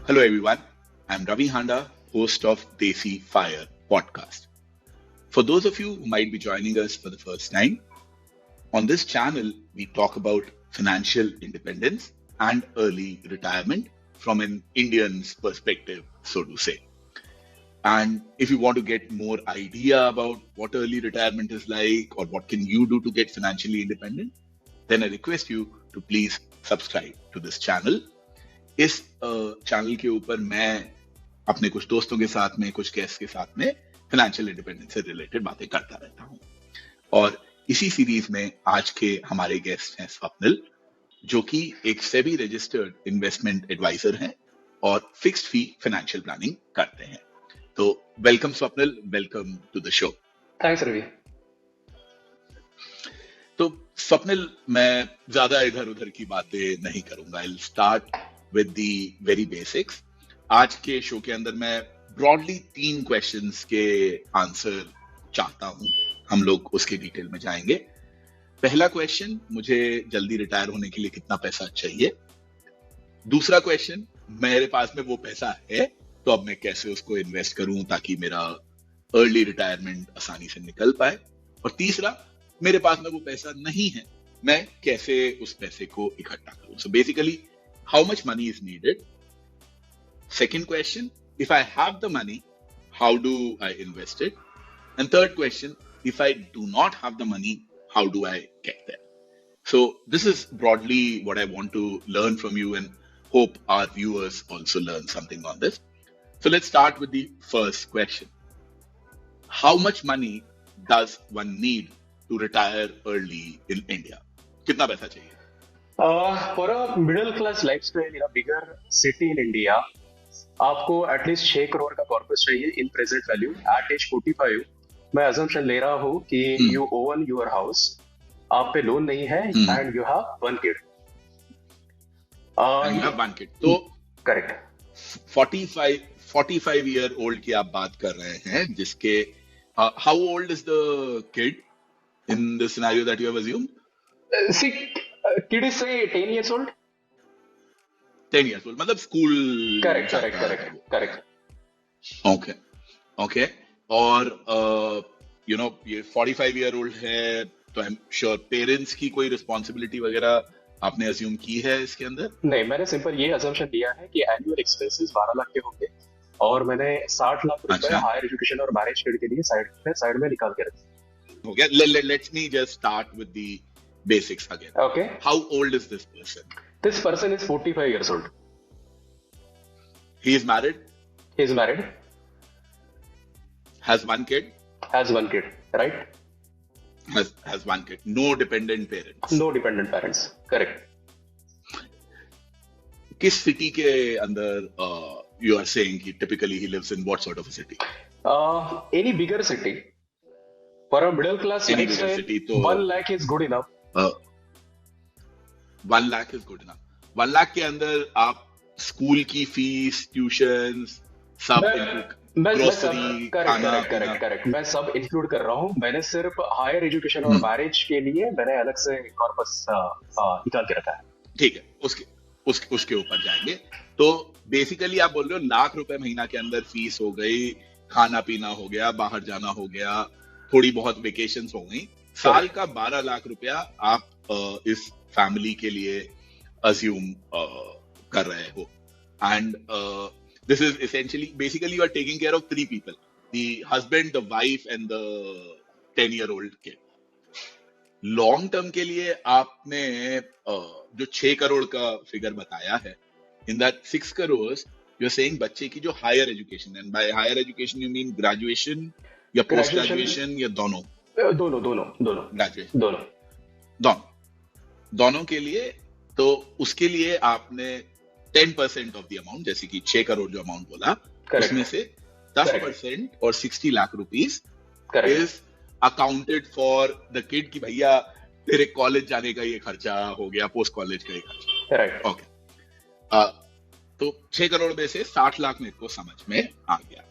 Hello, everyone. I'm Ravi Handa, host of Desi Fire podcast. For those of you who might be joining us for the first time, on this channel, we talk about financial independence and early retirement from an Indian's perspective, so to say. And if you want to get more idea about what early retirement is like or what can you do to get financially independent, then I request you to please subscribe to this channel. इस channel के ऊपर मैं अपने कुछ दोस्तों के साथ में कुछ गेस्ट के साथ में फाइनेंशियल इंडिपेंडेंस से रिलेटेड बातें करता रहता हूं। और इसी सीरीज में आज के हमारे गेस्ट हैं स्वप्निल, जो कि एक सेबी रजिस्टर्ड इन्वेस्टमेंट एडवाइजर हैं और फिक्स्ड फी फाइनेंशियल प्लानिंग करते हैं। तो welcome Swapnil, welcome to the show. Thanks Ravi. तो स्वप्निल, मैं ज्यादा इधर उधर की बातें नहीं करूंगा। I will start with the very basics. आज के शो के अंदर मैं ब्रॉडली 3 क्वेश्चंस के आंसर चाहता हूं, हम लोग उसके डिटेल में जाएंगे। पहला क्वेश्चन, मुझे जल्दी रिटायर होने के लिए कितना पैसा चाहिए। दूसरा क्वेश्चन, मेरे पास में वो पैसा है तो अब मैं कैसे उसको इन्वेस्ट करूं ताकि मेरा अर्ली रिटायरमेंट आसानी से निकल पाए। और तीसरा, मेरे पास में वो पैसा नहीं है, मैं कैसे उस पैसे को इकट्ठा करूं। So basically, how much money is needed? Second question, if I have the money, how do I invest it? And third question, if I do not have the money, how do I get there? So this is broadly what I want to learn from you and hope our viewers also learn something on this. So let's start with the first question. How much money does one need to retire early in India? कितना पैसा चाहिए? For a middle class lifestyle in a bigger city in India, आपको at least 6 crore का corpus चाहिए in present value at age 45। मैं assumption ले रहा हूँ कि यू ओन योर हाउस, आप पे लोन नहीं है and you have 1 kid. You have 1 kid. तो करेक्ट 45 ईयर ओल्ड की आप बात कर रहे हैं, जिसके how old is the kid in the scenario that you have assumed? See kid is say 10 years old। 10 years old, मतलब स्कूल। करेक्ट। ओके। और ये 45 ईयर ओल्ड है, तो आई एम श्योर पेरेंट्स की कोई रिस्पॉन्सिबिलिटी वगैरह आपने अज्यूम की है इसके अंदर? नहीं, मैंने सिंपल ये अजम्पशन लिया है कि एनुअल एक्सपेंसेस 12 लाख के होंगे और मैंने 60 लाख रुपए हायर एजुकेशन और मैरिज किड के लिए साइड में निकाल के रखे। Okay, let's me just start with the basics again. Okay. How old is this person? This person is 45 years old. He is married? He is married. Has 1 kid? Has 1 kid, right? Has 1 kid. No dependent parents? No dependent parents, correct. किस city के अंदर you are saying he typically he lives in what sort of a city? Any bigger city. For a middle class lifestyle, city, तो 1 lakh is good enough. 1 lakh is good enough. 1 lakh के अंदर आप school की fees, tuition, सब grocery, correct, मैं सब include कर रहा हूँ। मैंने सिर्फ हायर एजुकेशन और मैरिज के लिए मैंने अलग से कॉर्पस निकाल के रखा है। ठीक है, उसके ऊपर जाएंगे। तो बेसिकली आप बोल रहे हो लाख रुपए महीना के अंदर फीस हो गई, खाना पीना हो गया, बाहर जाना हो गया, थोड़ी बहुत वेकेशंस हो गई, साल का 12 लाख रुपया आप इस फैमिली के लिए अज्यूम कर रहे हो। And this is essentially basically you are taking care of 3 people, the husband, the wife and the 10 year old kid. Long term के लिए आपने जो 6 करोड़ का फिगर बताया है, in that 6 crores you are saying बच्चे की जो higher education, and by higher education you mean graduation या पोस्ट ग्रेजुएशन या दोनों ग्रेजुएशन, दोनों के लिए। तो उसके लिए आपने 10% ऑफ द अमाउंट, जैसे कि 6 करोड़ जो अमाउंट बोला, उसमें से 10% और 60 lakh rupees is accounted for the kid कि भैया तेरे कॉलेज जाने का ये खर्चा हो गया, पोस्ट कॉलेज का ये खर्चा। ओके, तो 6 करोड़ में से 60 लाख मेरे को समझ में आ गया।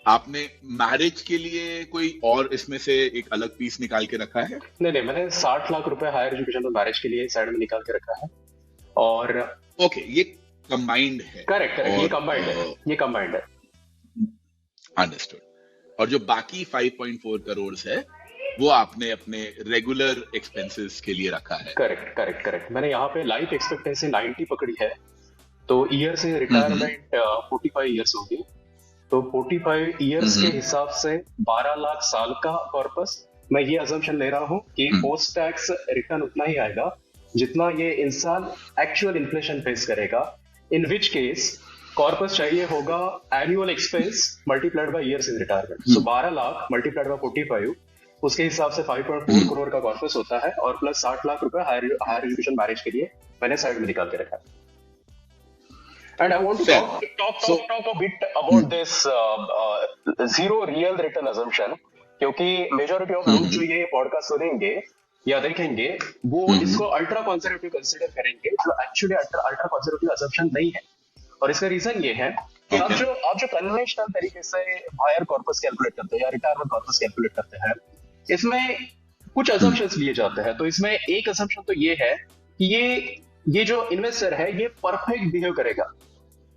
आपने मैरिज के लिए कोई और इसमें से एक अलग पीस निकाल के रखा है? नहीं, मैंने 60 लाख रुपए हायर एजुकेशन और मैरिज के लिए साइड में निकाल के रखा है। और ओके, कंबाइंड है। करेक्ट करेक्ट, ये और कंबाइंड है, ये कंबाइंड है। अंडरस्टूड। और जो बाकी 5.4 करोड़ है वो आपने अपने रेगुलर एक्सपेंसेस के लिए रखा है। करेक्ट करेक्ट करेक्ट, मैंने यहाँ पे लाइफ एक्सपेक्टेंसी 90 पकड़ी है, तो ईयर से हम्म रिटायरमेंट 45 ईयर्स होगी। तो 45 ईयर्स के हम्म हिसाब से 12 लाख साल का कॉर्पस, मैं ये अजम्पशन ले रहा हूँ कि हम्म पोस्ट टैक्स रिटर्न उतना ही आएगा जितना ये इंसान एक्चुअल इन्फ्लेशन फेस करेगा। इन विच केस कॉर्पस चाहिए होगा annual expense multiplied by years in retirement. So 12 lakh multiplied by 45, उसके हिसाब से 5.4 करोड़ का कॉर्पस होता है, और प्लस 60 लाख रुपए हायर एजुकेशन मैरिज के लिए मैंने साइड में निकाल के रखा है। And I want to Fair. talk a bit about this zero real return assumption, क्योंकि मेजोरिटी ऑफ लोग जो ये पॉडकास्ट सुनेंगे या देखेंगे वो इसको अल्ट्रा कंजर्वेटिव कंसीडर करेंगे, जो एक्चुअली अल्ट्रा कंजर्वेटिव असम्पशन नहीं है। और इसका रीजन ये है कि आप जो कन्वेंशनल तरीके से हायर कॉर्पस कैलकुलेट करते हैं या रिटायरमेंट कॉर्पस कैलकुलेट करते हैं, इसमें कुछ असम्पशंस लिए जाते हैं। तो इसमें एक असम्पशन तो ये है कि ये जो इन्वेस्टर है ये परफेक्ट बिहेव करेगा।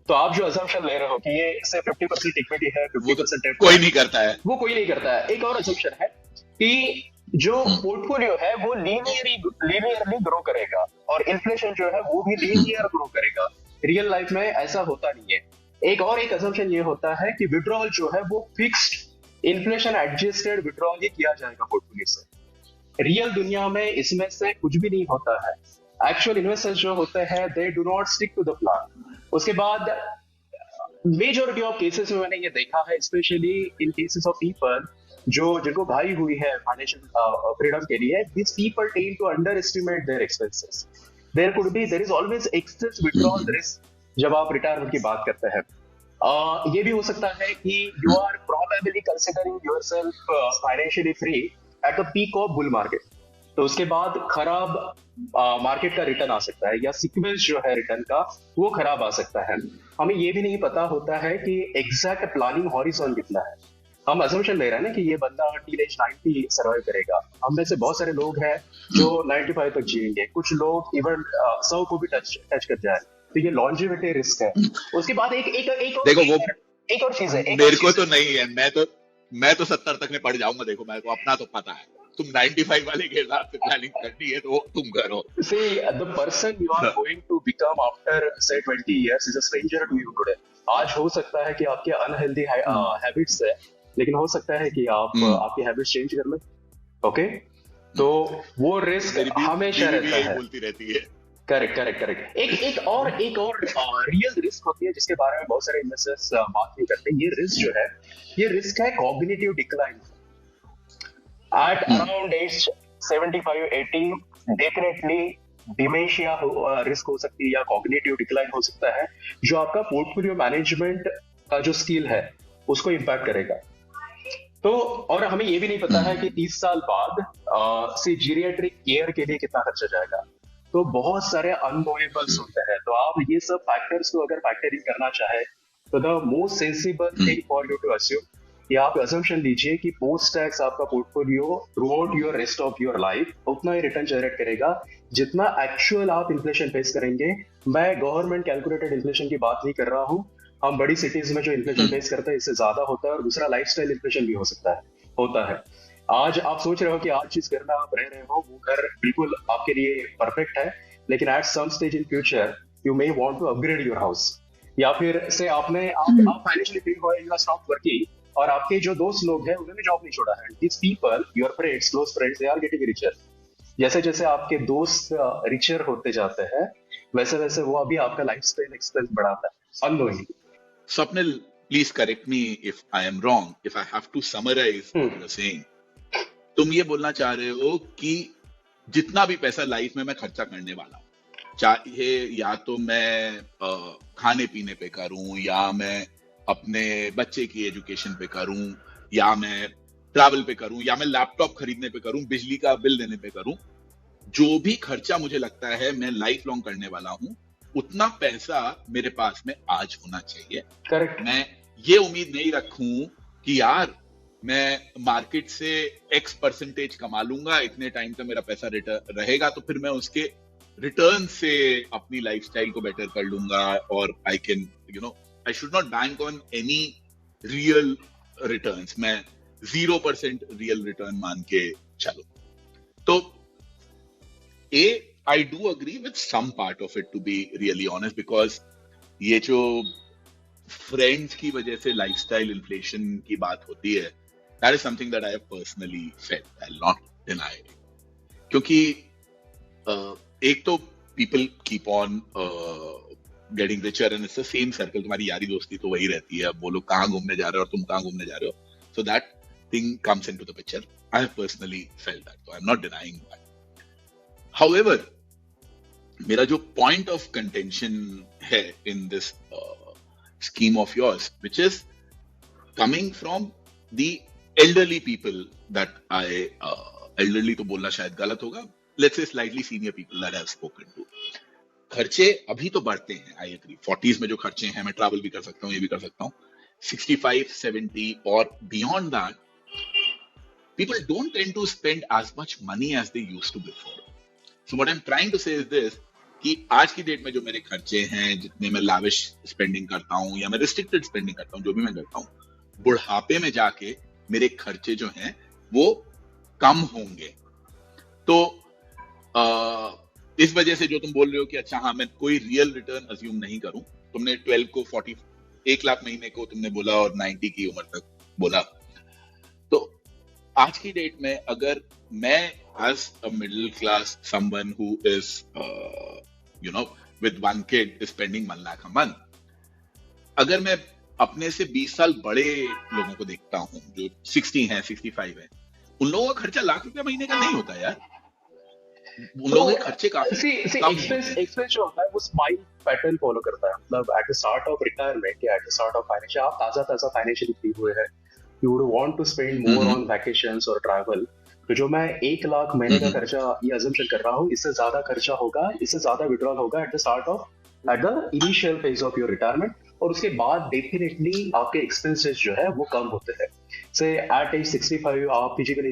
तो आप जो असम्पशन ले रहे हो कि ये से 50% इक्विटी है, 50% डेब्ट, कोई नहीं करता है, वो कोई नहीं करता है। एक और असम्पशन है कि जो पोर्टफोलियो है वो लीनियरली ग्रो करेगा, और इन्फ्लेशन जो है वो भी लीनियर ग्रो करेगा। रियल लाइफ में ऐसा होता नहीं है। एक असम्पशन ये होता है कि विड्रॉल जो है वो फिक्स्ड इन्फ्लेशन एडजस्टेड विड्रॉल ही किया जाएगा पोर्टफोलियो से। रियल दुनिया में इसमें से कुछ भी नहीं होता है। एक्चुअल इन्वेस्टर्स जो होते हैं they do not stick to the plan. उसके बाद मेजॉरिटी ऑफ केसेस में मैंने ये देखा है, specially in cases of people जिनको भाई हुई है फाइनेंशियल फ्रीडम के लिए, this people tend to underestimate their expenses. There is always excess withdrawal risk जब आप रिटायरमेंट की बात करते हैं। ये भी हो सकता है कि you are probably considering yourself financially free at the peak of bull market, तो उसके बाद खराब मार्केट का रिटर्न आ सकता है, या सीक्वेंस जो है रिटर्न का वो खराब आ सकता है। हमें ये भी नहीं पता होता है कि एग्जैक्ट प्लानिंग हॉरिजॉन कितना है। हम असम्पशन ले रहे हैं ना कि ये बंदा टीनेज 90 सर्वाइव करेगा। हम में से बहुत सारे लोग हैं जो 95 तक जिएंगे, कुछ लोग इवन 100 को भी टच कर जाए, तो ये लॉन्जेविटी रिस्क है। उसके बाद एक और चीज है, मेरे को तो नहीं है, मैं तो 70 तक में पड़ जाऊंगा। देखो मेरे को अपना तो पता है, तुम 95 वाले के हिसाब से प्लानिंग करनी है तो तुम करो। See, the person you are going to become after say 20 years is a stranger to you today. आज हो सकता है कि आपके अनहेल्दी हैबिट्स है, लेकिन हो सकता है कि आप आपकी हैबिट्स चेंज कर लें। ओके, तो वो रिस्क हमेशा रहता है, बोलती रहती है। Correct correct correct. एक और रियल रिस्क होती है जिसके बारे में बहुत सारे इन्वेस्टर्स बात नहीं करते। ये रिस्क जो है, ये रिस्क है cognitive decline. At around age 75-80 definitely dementia risk हो सकती है या कॉग्निटिव डिक्लाइन हो सकता है, जो आपका पोर्टफोलियो मैनेजमेंट का जो स्किल है उसको इम्पैक्ट करेगा। तो और हमें ये भी नहीं पता है कि 30 साल बाद से जीरियाट्रिक केयर के लिए कितना खर्चा जाएगा। तो बहुत सारे अननोएबल्स होते हैं। तो आप ये सब फैक्टर्स को अगर फैक्टरिंग करना चाहे तो the most sensible thing for you to assume कि आप असम्पशन लीजिए कि पोस्ट टैक्स आपका portfolio throughout your rest of your life उतना ही रिटर्न जनरेट करेगा जितना एक्चुअल आप इन्फ्लेशन फेस करेंगे। मैं गवर्नमेंट कैलकुलेटेड इन्फ्लेशन की बात नहीं कर रहा हूँ। हम बड़ी सिटीज में जो इन्फ्लेशन फेस करते हैं इससे ज्यादा होता है, और दूसरा लाइफस्टाइल इन्फ्लेशन भी होता है। आज आप सोच रहे हो कि आज जिस घर में आप रह रहे हो वो घर बिल्कुल आपके लिए परफेक्ट है, लेकिन at some stage in future you may want to upgrade your house, या फिर से आप फाइनेंशियली फ्री हो, यू आर स्टॉप वर्किंग, और आपके जो दोस्त लोग हैं उन्होंने जॉब नहीं छोड़ा है। This people, your friends, close friends, they are getting richer. जैसे जैसे आपके दोस्त रिचर होते जाते हैं वैसे वैसे वो अभी आपका लाइफस्टाइल एक्सपेंस बढ़ाता है unknowingly. Swapnil, please correct me if I am wrong. If I have to summarize what you're saying, तुम ये बोलना चाह रहे हो कि जितना भी पैसा लाइफ में मैं खर्चा करने वाला हूँ, चाहे या तो मैं खाने पीने पे करूं, या मैं अपने बच्चे की एजुकेशन पे करूं, या मैं ट्रैवल पे करूं, या मैं लैपटॉप खरीदने पे करूं, बिजली का बिल देने पे करूं, जो भी खर्चा मुझे लगता है मैं लाइफ लॉन्ग करने वाला हूं, उतना पैसा मेरे पास में आज होना चाहिए। करेक्ट। मैं ये उम्मीद नहीं रखूं कि यार मैं मार्केट से X% कमा लूंगा, इतने टाइम तक मेरा पैसा रिटर्न रहेगा, तो फिर मैं उसके रिटर्न से अपनी लाइफस्टाइल को बेटर कर लूंगा, और I can I should not bank on any real returns, मैं 0% रियल रिटर्न मान के चलो। तो I do agree with some part of it, to be really honest, because ये जो फ्रेंड्स की वजह से लाइफस्टाइल इन्फ्लेशन की बात होती है, that is something that I have personally felt, I will not deny it. क्योंकि एक तो people keep on getting richer and it's the same circle, तुम्हारी यारी दोस्ती तो वही रहती है, अब वो लोग कहाँ घूमने जा रहे हो और तुम कहाँ घूमने जा रहे हो, so that thing comes into the picture. I have personally felt that, so I'm not denying that. However, मेरा जो पॉइंट ऑफ कंटेंशन है in this scheme of yours, which is coming from the elderly people that elderly तो बोलना शायद गलत होगा, let's say slightly senior people that I have spoken to. खर्चे अभी तो बढ़ते हैं, आई एग्री, 40s में जो खर्चे हैं, मैं ट्रैवल भी कर सकता हूँ, ये भी कर सकता हूँ, 65, 70 और beyond that people don't tend to spend as much money as they used to before. So what I'm trying to say is this, कि आज की डेट में जो मेरे खर्चे हैं, जितने मैं लाविश स्पेंडिंग करता हूँ या मैं रिस्ट्रिक्टेड स्पेंडिंग करता हूँ, जो भी मैं करता हूँ, बुढ़ापे में जाके मेरे खर्चे जो हैं वो कम होंगे। तो इस वजह से जो तुम बोल रहे हो कि अच्छा हाँ मैं कोई रियल रिटर्न अज्यूम नहीं करूं, तुमने 12 को 40 1 लाख महीने को तुमने बोला और 90 की उम्र तक बोला, तो आज की डेट में अगर मैं as a middle class someone who is with one kid spending 1 lakh a month, अगर मैं अपने से 20 साल बड़े लोगों को देखता हूं जो 60 हैं 65 हैं, उन लोगों का खर्चा लाख रुपया महीने का नहीं होता यार, उन लोगों के खर्चे काफी एक्सपेंस जो होता है वो स्माइल पैटर्न फॉलो करता है। मतलब at the start of retirement या at the start of financial, आप ताजा फाइनेंशियली फ्री हुए हैं, you would want to spend more on vacations और ट्रैवल। तो जो मैं 1 लाख महीने का खर्चा ये अजम्पशन कर रहा हूँ, इससे ज्यादा खर्चा होगा, इससे ज्यादा विड्रॉल होगा at the initial phase of your retirement, और उसके बाद डेफिनेटली आपके एक्सपेंसेस जो है वो कम होते हैं। से एट एज 65 आप फिजिकली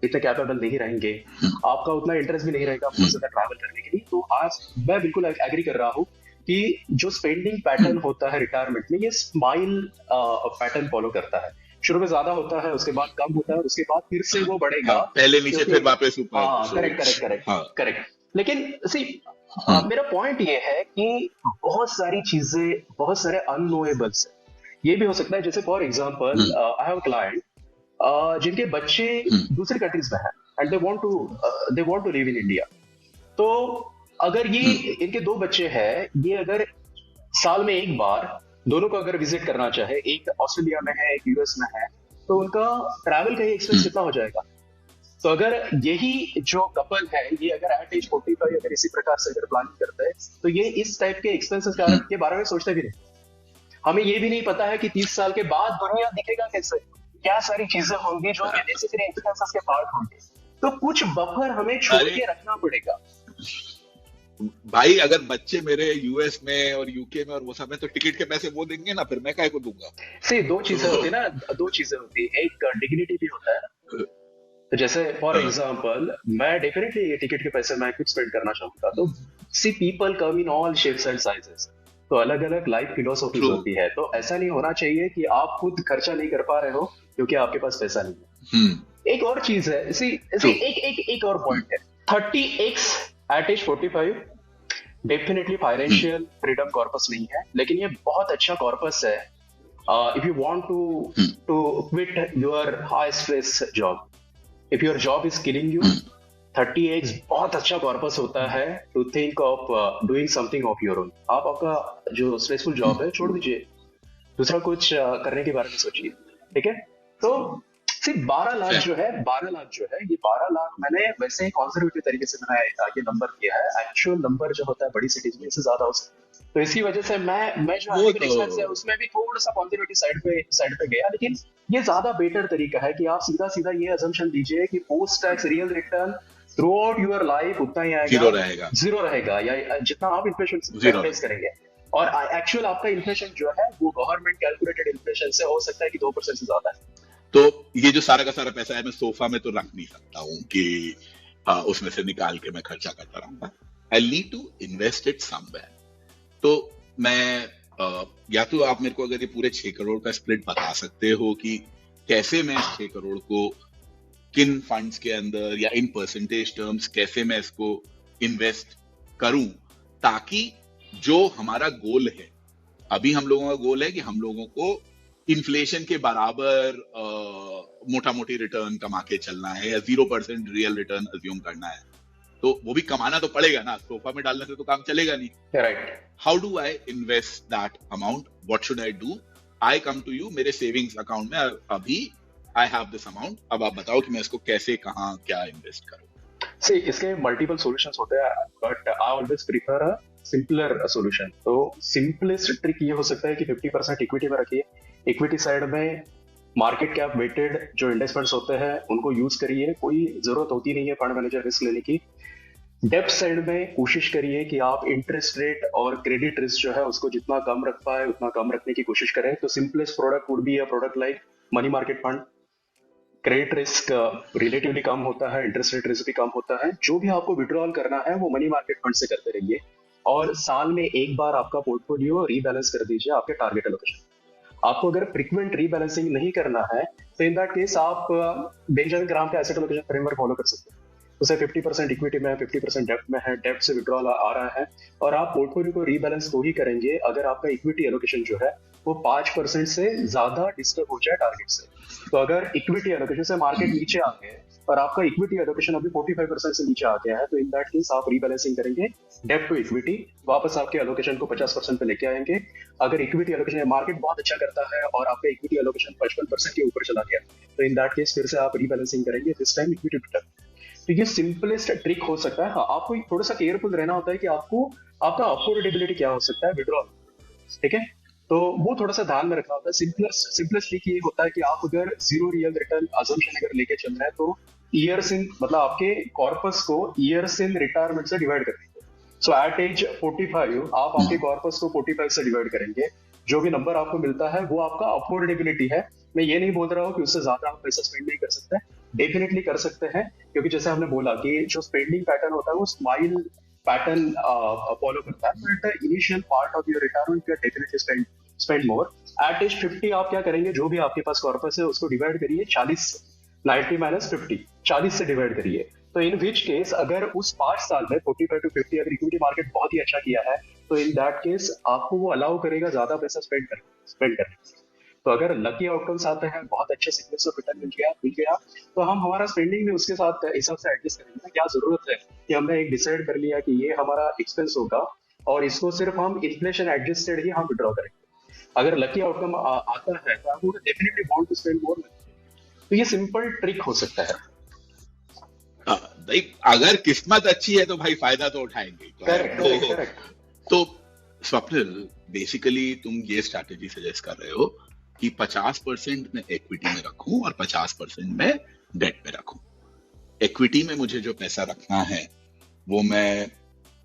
इतने कैपेबल नहीं रहेंगे, आपका उतना इंटरेस्ट भी नहीं रहेगा ट्रैवल करने के लिए। तो आज मैं बिल्कुल एग्री कर रहा हूँ कि जो स्पेंडिंग पैटर्न होता है रिटायरमेंट में, ये स्माइल पैटर्न फॉलो करता है। शुरू में ज्यादा होता है, उसके बाद कम होता है, और उसके बाद फिर से वो बढ़ेगा, पहले नीचे फिर वापस ऊपर। करेक्ट। लेकिन मेरा पॉइंट ये है कि बहुत सारी चीजें, बहुत सारे अननोएबल्स ये भी हो सकता है। जैसे for example I have a client जिनके बच्चे दूसरी कंट्रीज में हैं and they want to live in India. तो अगर ये इनके 2 बच्चे हैं, ये अगर साल में एक बार दोनों को अगर विजिट करना चाहे, एक ऑस्ट्रेलिया में है एक यूएस में है, तो उनका ट्रैवल का ही एक्सपेंस कितना हो जाएगा। तो अगर यही जो कपल है ये अगर एट एज 45 अगर इसी प्रकार से अगर प्लानिंग करते हैं, तो ये इस टाइप के एक्सपेंसेस के बारे में सोचते भी नहीं। हमें ये भी नहीं पता है कि 30 साल के बाद दुनिया दिखेगा कैसे, क्या सारी चीजें होंगी जो नेसेसरी एक्सपेंसेस के पार्ट होंगे। तो कुछ बफर हमें छोड़ के रखना पड़ेगा भाई। अगर बच्चे मेरे यूएस में और यूके में और वो सब में, तो टिकट के पैसे वो देंगे ना, फिर मैं काहे को दूंगा। दो चीजें होती है ना, 2 चीजें होती है, एक डिग्निटी भी होता है। तो जैसे फॉर एग्जांपल मैं डेफिनेटली ये टिकट के पैसे मैं कुछ स्पेंड करना चाहूंगा, तो people come in all shapes and sizes, तो अलग अलग लाइफ फिलोसॉफी होती है। तो ऐसा नहीं होना चाहिए कि आप खुद खर्चा नहीं कर पा रहे हो क्योंकि आपके पास पैसा नहीं है। एक और चीज है, एक और पॉइंट है, 30x at age 45 definitely financial freedom corpus नहीं है, लेकिन ये बहुत अच्छा कॉर्पस है if you want to quit your high stress job, if your job is killing you. 30x बहुत अच्छा कॉर्पस होता है to think of doing something of your own. आप आपका जो स्ट्रेसफुल जॉब है छोड़ दीजिए, दूसरा कुछ करने के बारे में सोचिए, ठीक है। तो सिर्फ 12 लाख जो है, ये 12 लाख मैंने वैसे ही कंजर्वेटिव तरीके से मैंने ये नंबर किया है। एक्चुअल नंबर जो होता है बड़ी सिटीज में इससे ज्यादा हो सकता है। तो इसी वजह से मैं जो एक्सपेंस है उसमें भी थोड़ा सा कंजर्वेटिव साइड पे गया, लेकिन ये ज्यादा बेटर तरीका है कि आप सीधा ये अजम्पशन लीजिए कि post tax real return through out your life उतना ही आएगा, जीरो रहेगा, या जितना आप इन्फ्लेशन फेस करेंगे। और एक्चुअल आपका इन्फ्लेशन जो है वो गवर्नमेंट कैलकुलेटेड इन्फ्लेशन से हो सकता है कि 2% से ज्यादा है। तो ये जो सारा का सारा पैसा है मैं सोफा में तो रख नहीं सकता हूँ कि उसमें से निकाल के मैं खर्चा करता रहूंगा। I need to invest it somewhere. तो मैं या तो आप मेरे को अगर ये पूरे 6 करोड़ का स्प्लिट बता सकते हो कि कैसे मैं इस 6 करोड़ को किन फंड्स के अंदर या इन परसेंटेज टर्म्स कैसे मैं इसको इन्वेस्ट करूं, ताकि जो हमारा गोल है, अभी हम लोगों का गोल है कि हम लोगों को इन्फ्लेशन के बराबर मोटा मोटी रिटर्न कमा के चलना है या 0% रियल रिटर्न अज्यूम करना है। तो वो भी कमाना तो पड़ेगा ना, सोफा में डालने से तो काम चलेगा नहीं। Right. How do I invest that amount, what should I do? I come to you, मेरे सेविंग्स अकाउंट में अभी आई हैव दिस अमाउंट, अब आप बताओ कि मैं इसको कैसे, कहाँ, क्या इन्वेस्ट करूं। See, इसके मल्टीपल सॉल्यूशंस होते हैं, but I always prefer a simpler solution. तो सिंपलेस्ट ट्रिक ये हो सकता है कि 50% इक्विटी में रखिए। इक्विटी साइड में मार्केट कैप वेटेड जो इंडेक्स फंड्स होते हैं उनको यूज करिए, कोई जरूरत होती नहीं है फंड मैनेजर रिस्क लेने की। डेप्थ साइड में कोशिश करिए कि आप इंटरेस्ट रेट और क्रेडिट रिस्क जो है उसको जितना कम रख पाए उतना कम रखने की कोशिश करें। तो simplest product would be a product like money market fund. Credit risk relatively कम होता है, इंटरेस्ट रेट रिस्क भी कम होता है। जो भी आपको विड्रॉल करना है वो मनी मार्केट फंड से करते रहिए, और साल में एक बार आपका पोर्टफोलियो रीबैलेंस कर दीजिए आपके टारगेट एलोकेशन। आपको अगर फ्रीक्वेंट रीबैलेंसिंग नहीं करना है तो इन दैट केस आप बेंजामिन ग्राम का एसेट एलोकेशन फ्रेमवर्क फॉलो कर सकते हैं। उसे 50% इक्विटी में है, 50% डेप्थ में है, डेप्थ से विड्रॉल आ रहा है, और आप पोर्टफोलियो को रीबैलेंस तो ही करेंगे अगर आपका इक्विटी एलोकेशन जो है वो 5% से ज्यादा डिस्टर्ब हो जाए टारगेट से। तो अगर इक्विटी एलोकेशन से मार्केट नीचे आ गए और आपका इक्विटी एलोकेशन अभी 45% से नीचे आ गया है, तो इन दैट केस आप रीबैलेंसिंग करेंगे, डेप्थ टू इक्विटी, वापस आपके एलोकेशन को 50% पे लेके आएंगे। अगर इक्विटी एलोकेशन मार्केट बहुत अच्छा करता है और आपका इक्विटी एलोकेशन 55% के ऊपर चला गया, तो इन दैट केस फिर से आप रीबैलेंसिंग करेंगे, दिस टाइम इक्विटी टू डेप्थ। तो ये सिंपलेस्ट ट्रिक हो सकता है। हाँ, आपको थोड़ा सा केयरफुल रहना होता है कि आपको आपका अफोर्डेबिलिटी क्या हो सकता है विड्रॉल, ठीक है, तो वो थोड़ा सा ध्यान में रखना होता है। सिंपलेस्ट ट्रिक ये होता है कि आप अगर जीरो रियल रिटर्न अजम्पशन अगर लेके चल रहे हैं तो ईयर्स इन, मतलब आपके कॉर्पस को ईयर्स इन रिटायरमेंट से डिवाइड कर देंगे। सो एट एज 45 आप आपके कॉर्पस को 45 से डिवाइड करेंगे, जो भी नंबर आपको मिलता है वो आपका अफोर्डेबिलिटी है। मैं ये नहीं बोल रहा हूँ कि उससे ज्यादा आप पैसा स्पेंड नहीं कर सकते, डेफिनेटली कर सकते हैं, क्योंकि जैसे हमने बोला कि जो स्पेंडिंग पैटर्न होता है वो स्माइल पैटर्न फॉलो करता है। But initial part of your retirement you definitely spend more. At age 50 आप क्या करेंगे, जो भी आपके पास कॉर्पस है उसको डिवाइड करिए 40 से, 90 माइनस 50, 40 से डिवाइड करिए। तो इन विच केस अगर उस 5 साल में 45 टू 50 अगर इक्विटी मार्केट बहुत ही अच्छा किया है, तो इन दैट केस आपको वो अलाउ करेगा ज्यादा पैसा स्पेंड करने। तो अगर लकी आउटकम्स आते हैं, बहुत अच्छे सीक्वेंस ऑफ रिटर्न मिल गया, तो हम हमारा स्पेंडिंग भी उसके साथ हिसाब से एडजस्ट करेंगे। क्या जरूरत है कि हमने एक डिसाइड कर लिया कि ये हमारा एक्सपेंस होगा और इसको सिर्फ हम इन्फ्लेशन एडजस्टेड ही हम विड्रॉ करेंगे। अगर लकी आउटकम आता है तो आपको definitely want to spend more. तो ये सिंपल ट्रिक हो सकता है। भाई अगर किस्मत अच्छी है तो भाई फायदा तो उठाएंगे। करेक्ट। तो स्वप्निल, बेसिकली तुम ये स्ट्रैटेजी सजेस्ट कर रहे हो कि 50% मैं इक्विटी में रखूं और 50% मैं डेट में रखूं। इक्विटी में मुझे जो पैसा रखना है वो मैं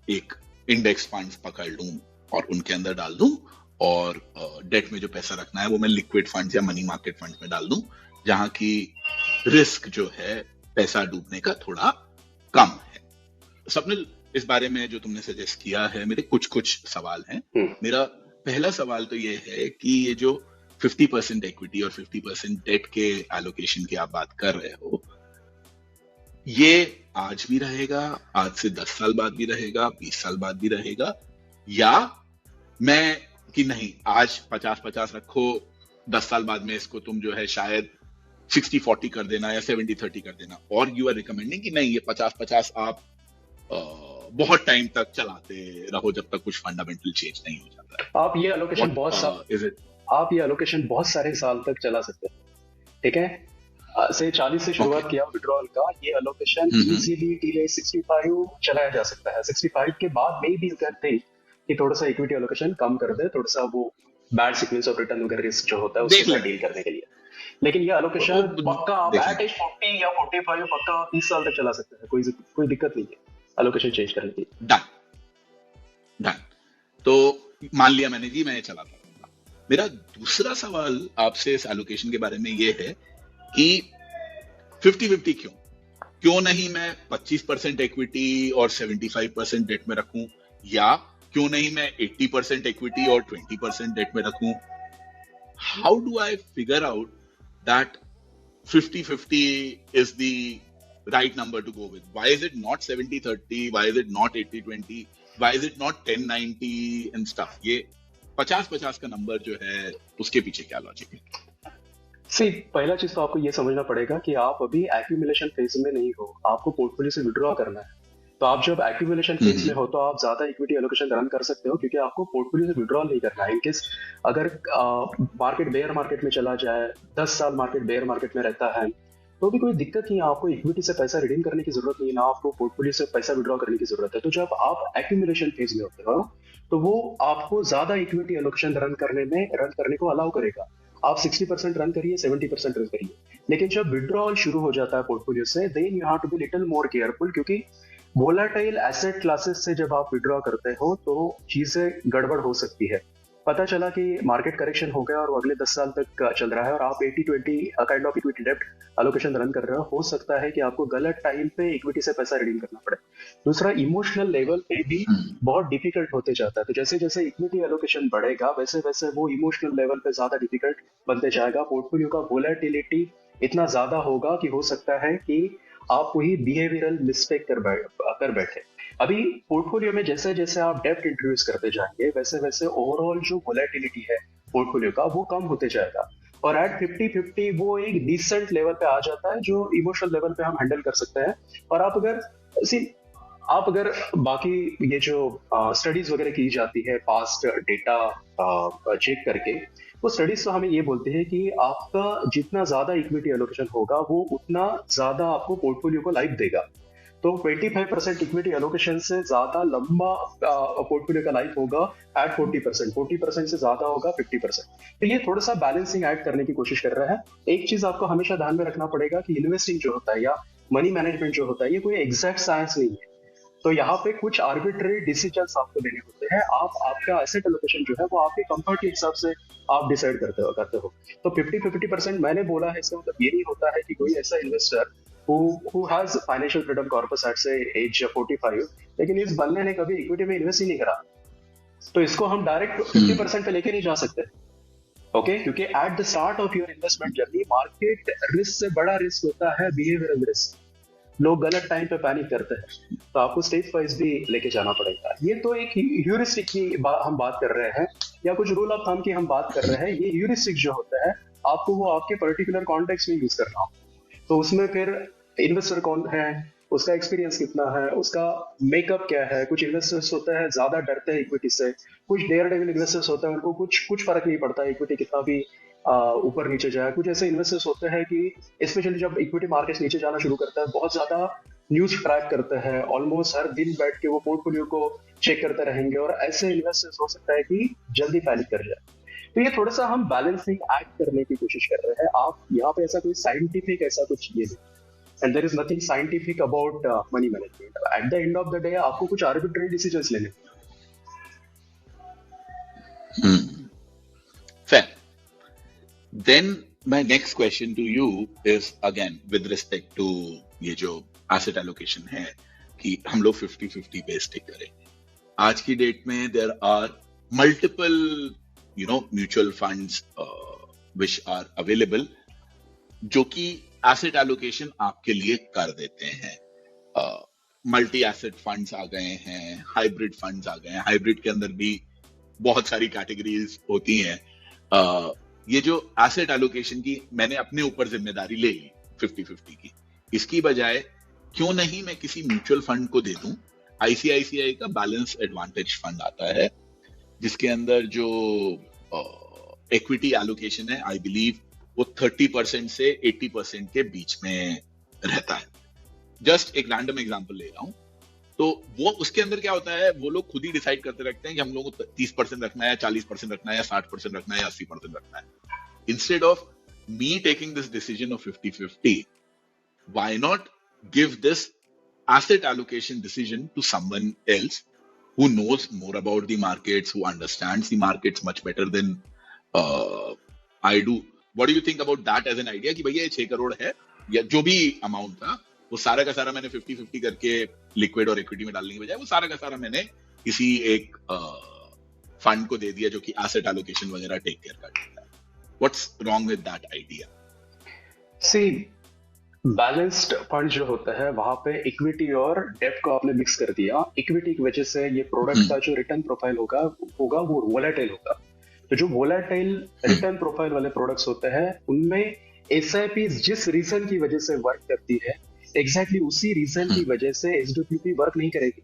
एक इंडेक्स फंड्स पकड़ लूं और उनके अंदर डाल दूं, और डेट में जो पैसा रखना है वो मैं लिक्विड फंड्स या मनी मार्केट फंड्स में डाल दूं, जहां की रिस्क जो है पैसा डूबने का थोड़ा कम है। स्वप्निल, इस बारे में जो तुमने सजेस्ट किया है, मेरे कुछ सवाल हैं। मेरा पहला सवाल तो ये है कि ये जो 50% इक्विटी और 50% डेट के एलोकेशन की आप बात कर रहे हो, ये आज भी रहेगा, आज से 10 साल बाद भी रहेगा, 20 साल बाद भी रहेगा, या मैं कि नहीं आज 50-50 रखो, 10 साल बाद में इसको तुम जो है शायद 60-40 कर देना या 70-30 कर देना, और यू आर रिकमेंडिंग कि नहीं ये 50-50 आप बहुत टाइम तक चलाते रहो जब तक कुछ फंडामेंटल चेंज नहीं हो जाता। आप ये एलोकेशन बहुत सारे साल तक चला सकते हैं, ठीक है। से 40 से शुरुआत किया विड्रॉल का, ये एलोकेशन इजीली टिल 65 चलाया जा सकता है। 65 के बाद में भी कहते हैं कि थोड़ा सा इक्विटी एलोकेशन कम कर दे, थोड़ा सा वो बैड सीक्वेंस ऑफ रिटर्न वगैरह रिस्क जो होता है उसको डील करने के लिए। लेकिन ये एलोकेशन पक्का आप एट एज 40 या 45 पक्का 30 साल तक चला सकते हैं, कोई दिक्कत नहीं है एलोकेशन चेंज करने की। डन। तो मान लिया मैंने जी, मैं चलाता रहूंगा। मेरा दूसरा सवाल आपसे इस एलोकेशन के बारे में ये है कि 50-50 क्यों? क्यों नहीं मैं 25% इक्विटी और 75% डेट में रखूं, या क्यों नहीं मैं 80% इक्विटी और 20% डेट में रखूं? How do I figure out that 50-50 is the right number to go with? Why is it not 70-30? Why is it not 80-20? Why is it not 10-90 and stuff? ये 50-50 का नंबर जो है उसके पीछे क्या लॉजिक है? सी, पहला चीज तो आपको ये समझना पड़ेगा कि आप अभी एक्यूमुलेशन फेज में नहीं हो, आपको पोर्टफोलियो से विड्रॉ करना है। तो आप जब एक्यूमुलेशन फेज में हो तो आप ज्यादा इक्विटी एलोकेशन रन कर सकते हो, क्योंकि आपको पोर्टफोलियो से विड्रॉ नहीं करना है। इनकेस अगर मार्केट बेयर मार्केट में चला जाए, 10 साल मार्केट बेयर मार्केट में रहता है, तो भी कोई दिक्कत नहीं है। आपको इक्विटी से पैसा रिडीम करने की जरूरत नहीं है, ना आपको पोर्टफोलियो से पैसा विड्रॉ करने की जरूरत है। तो जब आप एक्यूमुलेशन फेज में होते हो तो वो आपको ज्यादा इक्विटी एलोकेशन रन करने को अलाउ करेगा। आप 60% रन करिए, 70% रन करिए, लेकिन जब विड्रॉल शुरू हो जाता है पोर्टफोलियो से, then you have to be little more careful, क्योंकि वोलाटाइल एसेट क्लासेस से जब आप विड्रॉ करते हो तो चीजें गड़बड़ हो सकती है। पता चला कि मार्केट करेक्शन हो गया और वो अगले 10 साल तक चल रहा है और आप 80-20 काइंड ऑफ इक्विटी डेप्ट एलोकेशन रन कर रहे हो सकता है कि आपको गलत टाइम पे इक्विटी से पैसा रिडीम करना पड़े। दूसरा, इमोशनल लेवल पे भी बहुत डिफिकल्ट होते जाता है। तो जैसे जैसे इक्विटी एलोकेशन बढ़ेगा वैसे वैसे वो इमोशनल लेवल पे ज्यादा डिफिकल्ट बनते जाएगा। पोर्टफोलियो का वोलेटिलिटी इतना ज्यादा होगा कि हो सकता है कि आप वही बिहेवियरल मिस्टेक कर बैठे। अभी पोर्टफोलियो में जैसे जैसे आप डेप्ट इंट्रोड्यूस करते जाएंगे वैसे वैसे ओवरऑल जो वोलेटिलिटी है पोर्टफोलियो का वो कम होते जाएगा, और एट 50-50 वो एक डिसेंट लेवल पे आ जाता है जो इमोशनल लेवल पे हम हैंडल कर सकते हैं। और आप अगर बाकी ये जो स्टडीज वगैरह की जाती है पास्ट डेटा चेक करके, वो स्टडीज तो हमें ये बोलते हैं कि आपका जितना ज्यादा इक्विटी एलोकेशन होगा वो उतना ज्यादा आपको पोर्टफोलियो को लाइफ देगा। तो 25% इक्विटी एलोकेशन से ज्यादा लंबा पोर्टफोलियो का लाइफ होगा एट 40%, 40% से ज्यादा होगा 50%। तो ये थोड़ा सा बैलेंसिंग ऐड करने की कोशिश कर रहा है। एक चीज आपको हमेशा ध्यान में रखना पड़ेगा कि इन्वेस्टिंग जो होता है या मनी मैनेजमेंट जो होता है ये कोई एग्जैक्ट साइंस नहीं है। तो यहाँ पे कुछ आर्बिट्ररी डिसीजंस आपको लेने होते हैं। आपका एसेट एलोकेशन जो है वो आपके कंफर्ट के हिसाब से आप डिसाइड करते हो। तो 50-50% मैंने बोला है, इसका मतलब ये नहीं होता है कि कोई ऐसा investor who has financial freedom corpus at say age 45, लेकिन इस बंदे ने कभी इक्विटी में इन्वेस्ट ही नहीं करा, तो इसको हम डायरेक्ट 50% पे लेके नहीं जा सकते। ओके, क्योंकि eight the start of your investment journey market risk से बड़ा रिस्क होता है बिहेवियरल रिस्क। लोग गलत टाइम पे पैनिक करते हैं, तो आपको स्टेज वाइज भी लेके जाना पड़ेगा। ये तो एक ह्यूरिस्टिक की हम बात कर रहे हैं या कुछ रूल ऑफ थंब की हम बात कर रहे हैं। ये ह्यूरिस्टिक जो होता है आपको वो आपके पर्टिकुलर कॉन्टेक्स्ट में यूज करना हो, तो उसमें फिर इन्वेस्टर कौन है, उसका एक्सपीरियंस कितना है, उसका मेकअप क्या है। कुछ इन्वेस्टर्स होते हैं ज्यादा डरते हैं इक्विटी से, कुछ डेयर डेविल इन्वेस्टर्स होते हैं उनको कुछ फर्क नहीं पड़ता इक्विटी कितना भी ऊपर नीचे जाए। कुछ ऐसे इन्वेस्टर्स होते हैं कि स्पेशली जब इक्विटी मार्केट नीचे जाना शुरू करता है बहुत ज्यादा न्यूज ट्रैक करते हैं, ऑलमोस्ट हर दिन बैठ के वो पोर्टफोलियो को चेक करते रहेंगे, और ऐसे इन्वेस्टर्स हो सकता है कि जल्दी पैनिक कर जाए। तो ये थोड़ा सा हम बैलेंसिंग एक्ट करने की कोशिश कर रहे हैं। आप यहाँ पे ऐसा कोई साइंटिफिक ऐसा कुछ ये नहीं, and there is nothing scientific about money management. At the end of the day आपको कुछ arbitrary decisions लेने। Fair. Then my next question to you is again with respect to ये जो asset allocation है कि हम लोग 50-50 पे stick करें। आज की डेट में there are multiple mutual funds which are available जो कि एसेट एलोकेशन आपके लिए कर देते हैं। मल्टी एसेट फंड्स आ गए हैं, हाइब्रिड फंड्स आ गए हैं। हाइब्रिड के अंदर भी बहुत सारी कैटेगरीज होती हैं। ये जो एसेट एलोकेशन की मैंने अपने ऊपर जिम्मेदारी ले ली 50-50 की, इसकी बजाय क्यों नहीं मैं किसी म्यूचुअल फंड को दे दूं। आईसीआईसीआई का बैलेंस एडवांटेज फंड आता है जिसके अंदर जो इक्विटी एलोकेशन है आई बिलीव वो 30% से 80% के बीच में रहता है। जस्ट एक रैंडम एग्जांपल ले रहा हूं, तो वो उसके अंदर क्या होता है, वो लोग खुद ही डिसाइड करते रखते हैं कि हम लोगों को 30% रखना है, 40% रखना है, या 60% रखना है, या 80% रखना है। Instead of me taking this decision of 50-50, why not give this asset allocation decision to someone else who knows more about the markets, who understands the markets much better than I do. What do you think about that as an idea कि भैया ये 6 करोड़ है या जो भी amount था, वो सारा का सारा मैंने 50-50 करके लिक्विड और इक्विटी में डालने की बजाय वो सारा का सारा मैंने किसी एक फंड को दे दिया जो कि एसेट एलोकेशन वगैरह टेक केयर करता है. What's wrong with that idea? See, balanced fund जो होता है वहां पे इक्विटी और डेब्ट को आपने मिक्स कर दिया. इक्विटी की वजह से ये प्रोडक्ट का जो रिटर्न प्रोफाइल होगा होगा वो वोलेटाइल होगा. तो जो वोलेटाइल रिटर्न प्रोफाइल वाले प्रोडक्ट्स होते हैं उनमें एसआईपी जिस रीजन की वजह से वर्क करती है एग्जैक्टली उसी रीजन की वजह से एसडब्ल्यूपी वर्क नहीं करेगी.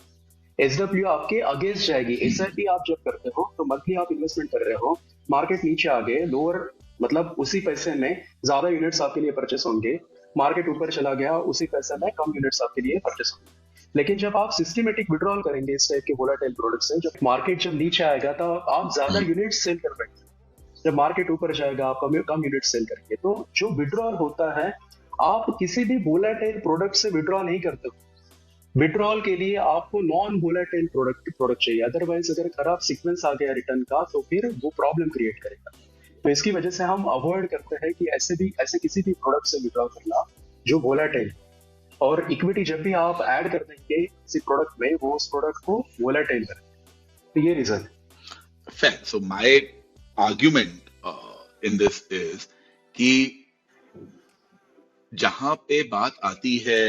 एसडब्ल्यू आपके अगेंस्ट जाएगी. एसआईपी आप जब करते हो तो मंथली आप इन्वेस्टमेंट कर रहे हो, मार्केट नीचे आ गए, लोअर मतलब उसी पैसे में ज्यादा यूनिट्स आपके लिए परचेस होंगे, मार्केट ऊपर चला गया उसी पैसे में कम यूनिट्स आपके लिए परचेस होंगे. लेकिन जब आप सिस्टमेटिक विड्रॉल करेंगे इस टाइप के वोलेटाइल प्रोडक्ट से, जब मार्केट जब नीचे आएगा तो आप ज्यादा यूनिट्स सेल कर पाएंगे, जब मार्केट ऊपर जाएगा आप कम यूनिट्स सेल करेंगे. तो जो विड्रॉल होता है आप किसी भी वोलेटाइल प्रोडक्ट से विड्रॉ नहीं करते हो. विड्रॉल के लिए आपको नॉन वोलेटाइल प्रोडक्ट चाहिए, अदरवाइज अगर खराब सीक्वेंस आ गया रिटर्न का तो फिर वो प्रॉब्लम क्रिएट करेगा. तो इसकी वजह से हम अवॉइड करते हैं कि ऐसे किसी भी प्रोडक्ट से विड्रॉ करना जो वोलेटाइल. और इक्विटी जब भी आप ऐड कर देंगे किसी प्रोडक्ट में वो उस प्रोडक्ट को वोलेटाइल करेंगे. तो ये reason. Fair. So my argument in this is कि जहां पे बात आती है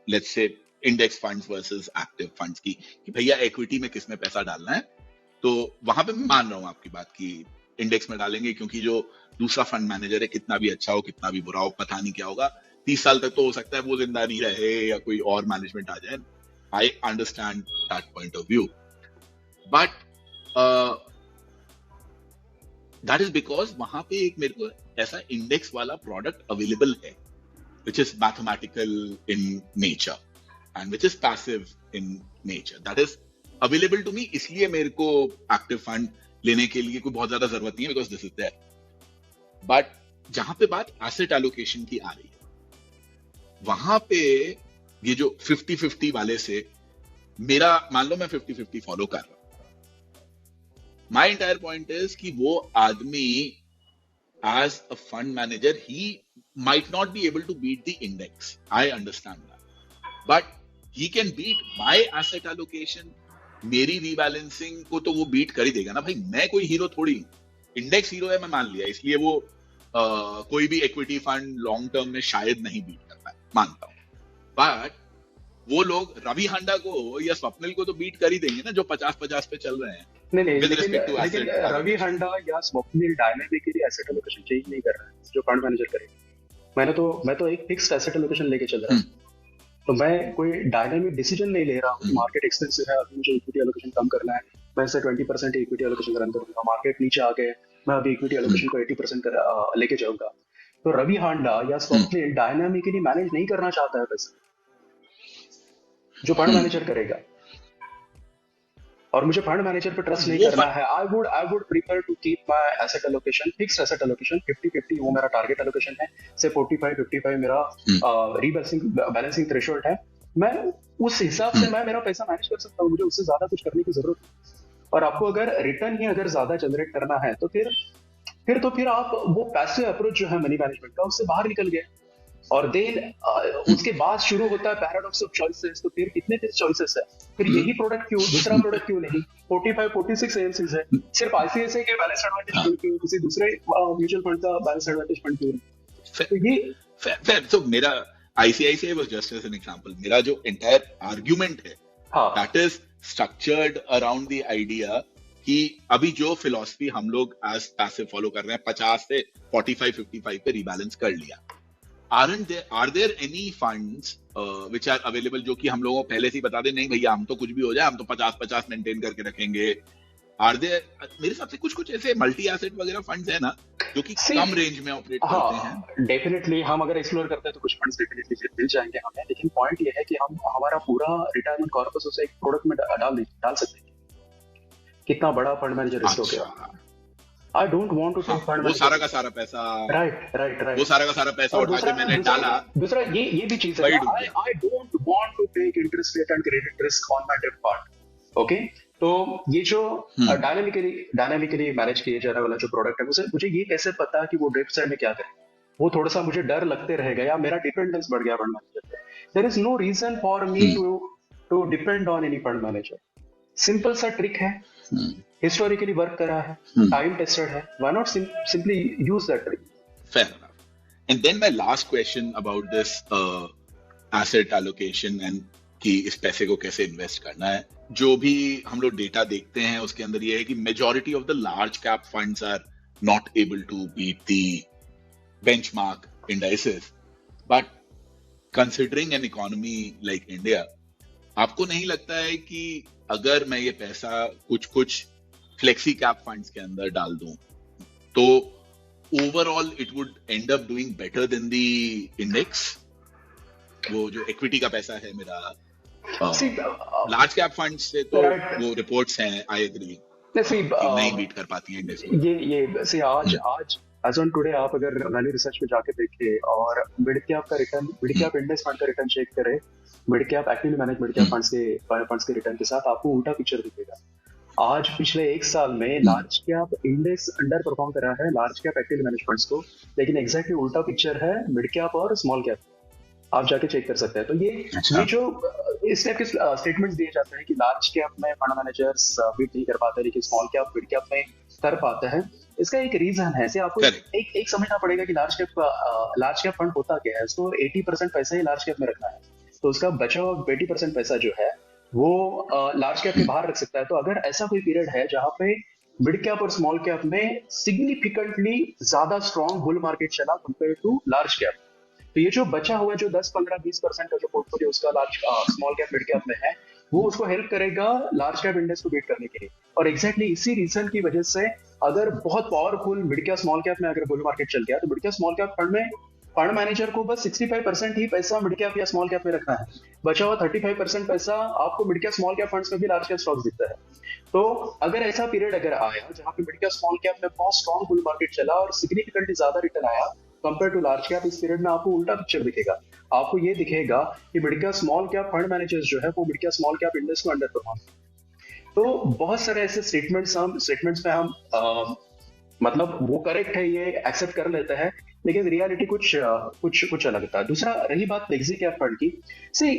let's say index funds versus active funds की कि भैया इक्विटी में किस में पैसा डालना है, तो वहां पे मैं मान रहा हूं आपकी बात कि इंडेक्स में डालेंगे क्योंकि जो दूसरा फंड मैनेजर है कितना भी अच्छा हो कितना भी बुरा हो पता नहीं क्या होगा, 30 साल तक तो हो सकता है वो जिंदा नहीं रहे या कोई और मैनेजमेंट आ जाए. I understand that point of view, but that is because वहां पे एक मेरे को ऐसा इंडेक्स वाला प्रोडक्ट अवेलेबल है which is mathematical in nature and which is passive in nature. That is available to me. इसलिए मेरे को active fund लेने के लिए कोई बहुत ज्यादा जरूरत नहीं है because this is there. But जहां पे बात asset allocation की आ रही है वहां पे ये जो 50-50 वाले से मेरा मान लो मैं 50-50 फॉलो कर रहा हूं. My entire point is कि वो आदमी as a fund manager he might not be able to beat the index. I understand that. But he can beat my asset allocation. मेरी रीबैलेंसिंग को तो वो बीट कर ही देगा ना भाई. मैं कोई हीरो थोड़ी हूं. इंडेक्स हीरो है मैं मान लिया, इसलिए वो कोई भी इक्विटी फंड लॉन्ग टर्म में शायद नहीं बीट कर पाए, मानता हूं. बट वो लोग रवि हांडा को या स्वप्निल को तो बीट कर ही देंगे ना जो 50-50 पे चल रहे हैं. नहीं, लेकिन रवि हांडा या Swapnil dynamically asset allocation change नहीं कर रहा है जो फंड मैनेजर करेगा. मैं तो एक फिक्स्ड एसेट एलोकेशन लेके चल रहा हूँ. तो मैं कोई डायनामिक डिसीजन नहीं ले रहा हूँ. मार्केट एक्सपेंसिव है, अभी मुझे इक्विटी एलोकेशन कम करना है, मैं इसे 20% इक्विटी एलोकेशन रन करूंगा. मार्केट नीचे आ गए, मैं अभी इक्विटी एलोकेशन को 80% लेके जाऊंगा. तो रवि हांडा या स्वप्निल डायनामिकली मैनेज नहीं करना चाहता है पैसा जो फंड मैनेजर करेगा. और मुझे फंड मैनेजर पे ट्रस्ट नहीं करना है. I would prefer to keep my asset allocation, fixed asset allocation 50-50 वो मेरा टारगेट एलोकेशन है. से 45-55 मेरा बैलेंसिंग थ्रेशोल्ड है. मैं उस हिसाब से मैं मेरा पैसा मैनेज कर सकता हूँ. मुझे उससे ज्यादा कुछ करने की जरूरत नहीं. और आपको अगर रिटर्न ही अगर ज्यादा जनरेट करना है तो फिर आप वो पैसिव अप्रोच जो है मनी मैनेजमेंट का उससे बाहर निकल गए. और देन उसके बाद शुरू होता है पैराडॉक्स ऑफ चॉइसेस. तो फिर कितने चॉइसेस है, फिर यही प्रोडक्ट क्यों, दूसरा प्रोडक्ट क्यों नहीं. 45-46 एएमसीज है, सिर्फ आईसीआईसीआई के बैलेंस एडवांटेज क्यों, किसी दूसरे म्यूचुअल फंड का बैलेंस एडवांटेज फंड क्यों नहीं. तो ये fair. So मेरा ICICI was just as an example. मेरा जो entire argument है that is structured around the idea कि अभी जो फिलॉसफी हम लोग एज पैसिव फॉलो कर रहे हैं 50 से 45-55 पे रिबैलेंस कर लिया. Are there any funds which are available जो कि हम लोगों को पहले से ही बता दें नहीं भैया हम तो कुछ भी हो जाए हम तो 50-50 मेंटेन करके रखेंगे. मेरे हिसाब से कुछ ऐसे मल्टी एसेट वगैरह फंड्स है ना जो कि कम रेंज में ऑपरेट करते हैं. डेफिनेटली हम अगर एक्सप्लोर करते हैं तो कुछ फंड्स डेफिनेटली मिल जाएंगे हमें. लेकिन पॉइंट ये है कि हम हमारा पूरा रिटायरमेंट कॉर्पस उसे एक प्रोडक्ट में डाल सकते हैं. कितना बड़ा फंड मैनेजर रिस्क हो गया. I don't want to take fund. वो सारा का सारा पैसा right. वो सारा का सारा पैसा उठा के मैंने डाला. दूसरा ये भी चीज है. I don't want to take interest rate and credit risk on my debt part. Okay? तो ये जो डायनामिकली मैनेज किए जाने वाला जो प्रोडक्ट है मुझे ये कैसे पता कि वो डेब्ट साइड में क्या करे. वो थोड़ा सा मुझे डर लगते रहेगा या मेरा डिपेंडेंस बढ़ गया फंड मैनेजर पे. There is no reason for me hmm, to depend on any fund manager. Simple सा ट्रिक है, हम्म, हिस्टोरिकली वर्क करा है, हम्म. टाइम टेस्टेड है. Why not simply use that trick. Fair enough. And then my last question about this asset allocation and कि इस पैसे को कैसे इन्वेस्ट करना है. जो भी हम लोग डेटा देखते हैं उसके अंदर ये है कि majority of the large cap funds are not able to beat the benchmark indices. But considering an economy like India, आपको नहीं लगता है कि अगर मैं ये पैसा कुछ कुछ फ्लेक्सी कैप फंड्स के अंदर डाल दूं तो overall it would and up doing better than the index? वो जो इक्विटी का पैसा है मेरा See, लार्ज कैप फंड्स से तो right. वो रिपोर्ट्स हैं, आई एग्री, See, कि नहीं बीट कर पाती है इंडेक्स को. ये see, आज एज ऑन टुडे आप अगर वैल्यू रिसर्च में जाके देखें और मिड कैप का return, mid cap index fund का रिटर्न चेक करें, mid cap actively manage mid cap funds के रिटर्न के साथ आपको उल्टा पिक्चर दिखेगा. आज पिछले एक साल में large cap index under perform कर रहा है large cap actively manage funds को, लेकिन एग्जैक्टली उल्टा पिक्चर है मिड कैप और स्मॉल कैप. आप जाके चेक कर सकते हैं. तो ये जो इस टाइप के स्टेटमेंट्स दिए जाते हैं कि लार्ज कैप में फंड मैनेजर्स बीट नहीं कर पाते लेकिन स्मॉल कैप मिड कैप में कर पाते हैं, इसका एक रीजन है. आपको एक समझना पड़ेगा कि लार्ज कैप फंड होता क्या है. उसको 80% पैसा ही लार्ज कैप में रखना है, तो उसका बचा हुआ 20% पैसा जो है वो लार्ज कैप के बाहर रख सकता है. तो अगर ऐसा कोई पीरियड है जहां पे मिड कैप और स्मॉल कैप में सिग्निफिकेंटली ज्यादा स्ट्रॉन्ग बुल मार्केट चला कंपेयर टू लार्ज कैप, तो ये जो बचा हुआ जो 10-15-20% का जो पोर्टफोलियो उसका large small cap mid cap में है, वो उसको हेल्प करेगा लार्ज कैप इंडेक्स को बीट करने के लिए. और एग्जैक्टली इसी रीजन की वजह से अगर बहुत powerful mid cap small cap में अगर बुल मार्केट चल गया तो mid cap small cap fund में फंड मैनेजर को बस 65% ही पैसा मिड कैप या स्मॉल कैप में रखना है. बचा हुआ 35% पैसा आपको mid cap small cap funds में भी लार्ज कैप स्टॉक्स दिखता है. तो अगर ऐसा पीरियड अगर आया जहां पे मिड कैप स्मॉल कैप में बहुत स्ट्रॉन्ग बुल मार्केट चला और सिग्निफिकेंटली ज्यादा रिटर्न आया कंपेयर टू लार्ज कैप, इस पीरियड में आपको उल्टा पिक्चर दिखेगा. आपको ये दिखेगा कि mid cap small cap fund managers जो है वो mid cap small cap index को अंडर परफॉर्म. तो बहुत सारे ऐसे स्टेटमेंट्स में हम मतलब वो करेक्ट है ये एक्सेप्ट कर लेते हैं, लेकिन रियलिटी कुछ अलग था. दूसरा रही बात फ्लेक्सी कैप फंड की, से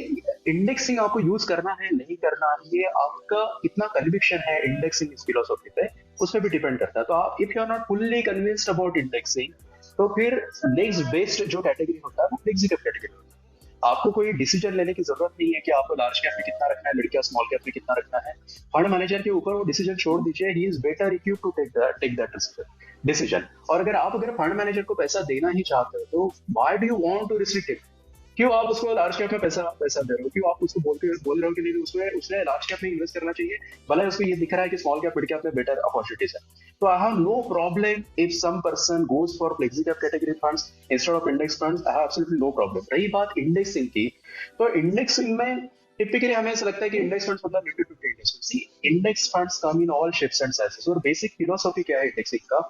इंडेक्सिंग आपको यूज करना है नहीं करना है, ये आपका कितना कन्विक्शन है इंडेक्सिंग इस फिलोसॉफी पे उस पर भी डिपेंड करता है. तो आप if you are not fully convinced about indexing तो फिर नेक्स्ट बेस्ड जो कैटेगरी होता है वो फ्लेक्सी कैप कैटेगरी. आपको कोई डिसीजन लेने की जरूरत नहीं है कि आपको लार्ज कैप में कितना रखना है, मिड कैप स्मॉल कैप में कितना रखना है. फंड मैनेजर के ऊपर वो डिसीजन छोड़ दीजिए. He is better equipped to take that decision. और अगर फंड मैनेजर को पैसा देना ही चाहते हो तो why do you want to restrict it? क्यों आप उसको लार्ज कैप में पैसा दे रहे हो? क्यों आप उसको बोल रहे हो कि नहीं उसने लार्ज कैप में इन्वेस्ट करना चाहिए, भले उसको ये दिख रहा है कि स्मॉल कैप मिड कैप में बेटर अपॉर्चुनिटीज है. तो I have no problem if some person goes for flexi cap category funds instead of index funds. I have absolutely no problem. रही बात इंडेक्सिंग की, तो इंडेक्सिंग में टिपिकली हमें ऐसा लगता है कि इंडेक्स फंड्स मतलब Nifty 50 index. See, index funds come in all shapes and sizes. और बेसिक फिलोसॉफी क्या है इंडेक्सिंग का?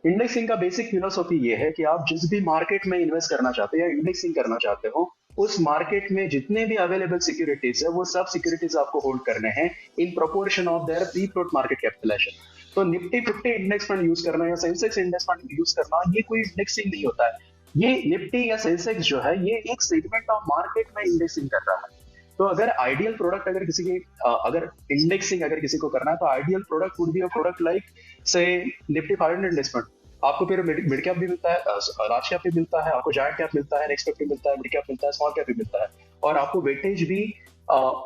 इंडेक्सिंग का बेसिक फिलोसॉफी ये है कि आप जिस भी मार्केट में इन्वेस्ट करना चाहते हो या इंडेक्सिंग करना चाहते हो, उस मार्केट में जितने भी अवेलेबल सिक्योरिटीज है वो सब सिक्योरिटीज आपको होल्ड करने हैं in proportion of their free float market capitalization. तो निफ्टी 50 इंडेक्स फंड यूज करना या सेंसेक्स इंडेक्स फंड यूज करना ये कोई इंडेक्सिंग नहीं होता है. ये निफ्टी या सेंसेक्स जो है ये एक सेगमेंट ऑफ मार्केट में इंडेक्सिंग कर रहा है. तो अगर आइडियल प्रोडक्ट अगर किसी की अगर इंडेक्सिंग अगर किसी को करना है तो ideal product would be a product like से निफ्टी 500 इंडेक्स फंड. आपको फिर मिड कैप भी मिलता है, लार्ज कैप भी मिलता है, आपको जायंट कैप मिलता है, नेक्स्ट कैप भी मिलता है, मिड कैप मिलता है, स्मॉल कैप भी मिलता है. और आपको वेटेज भी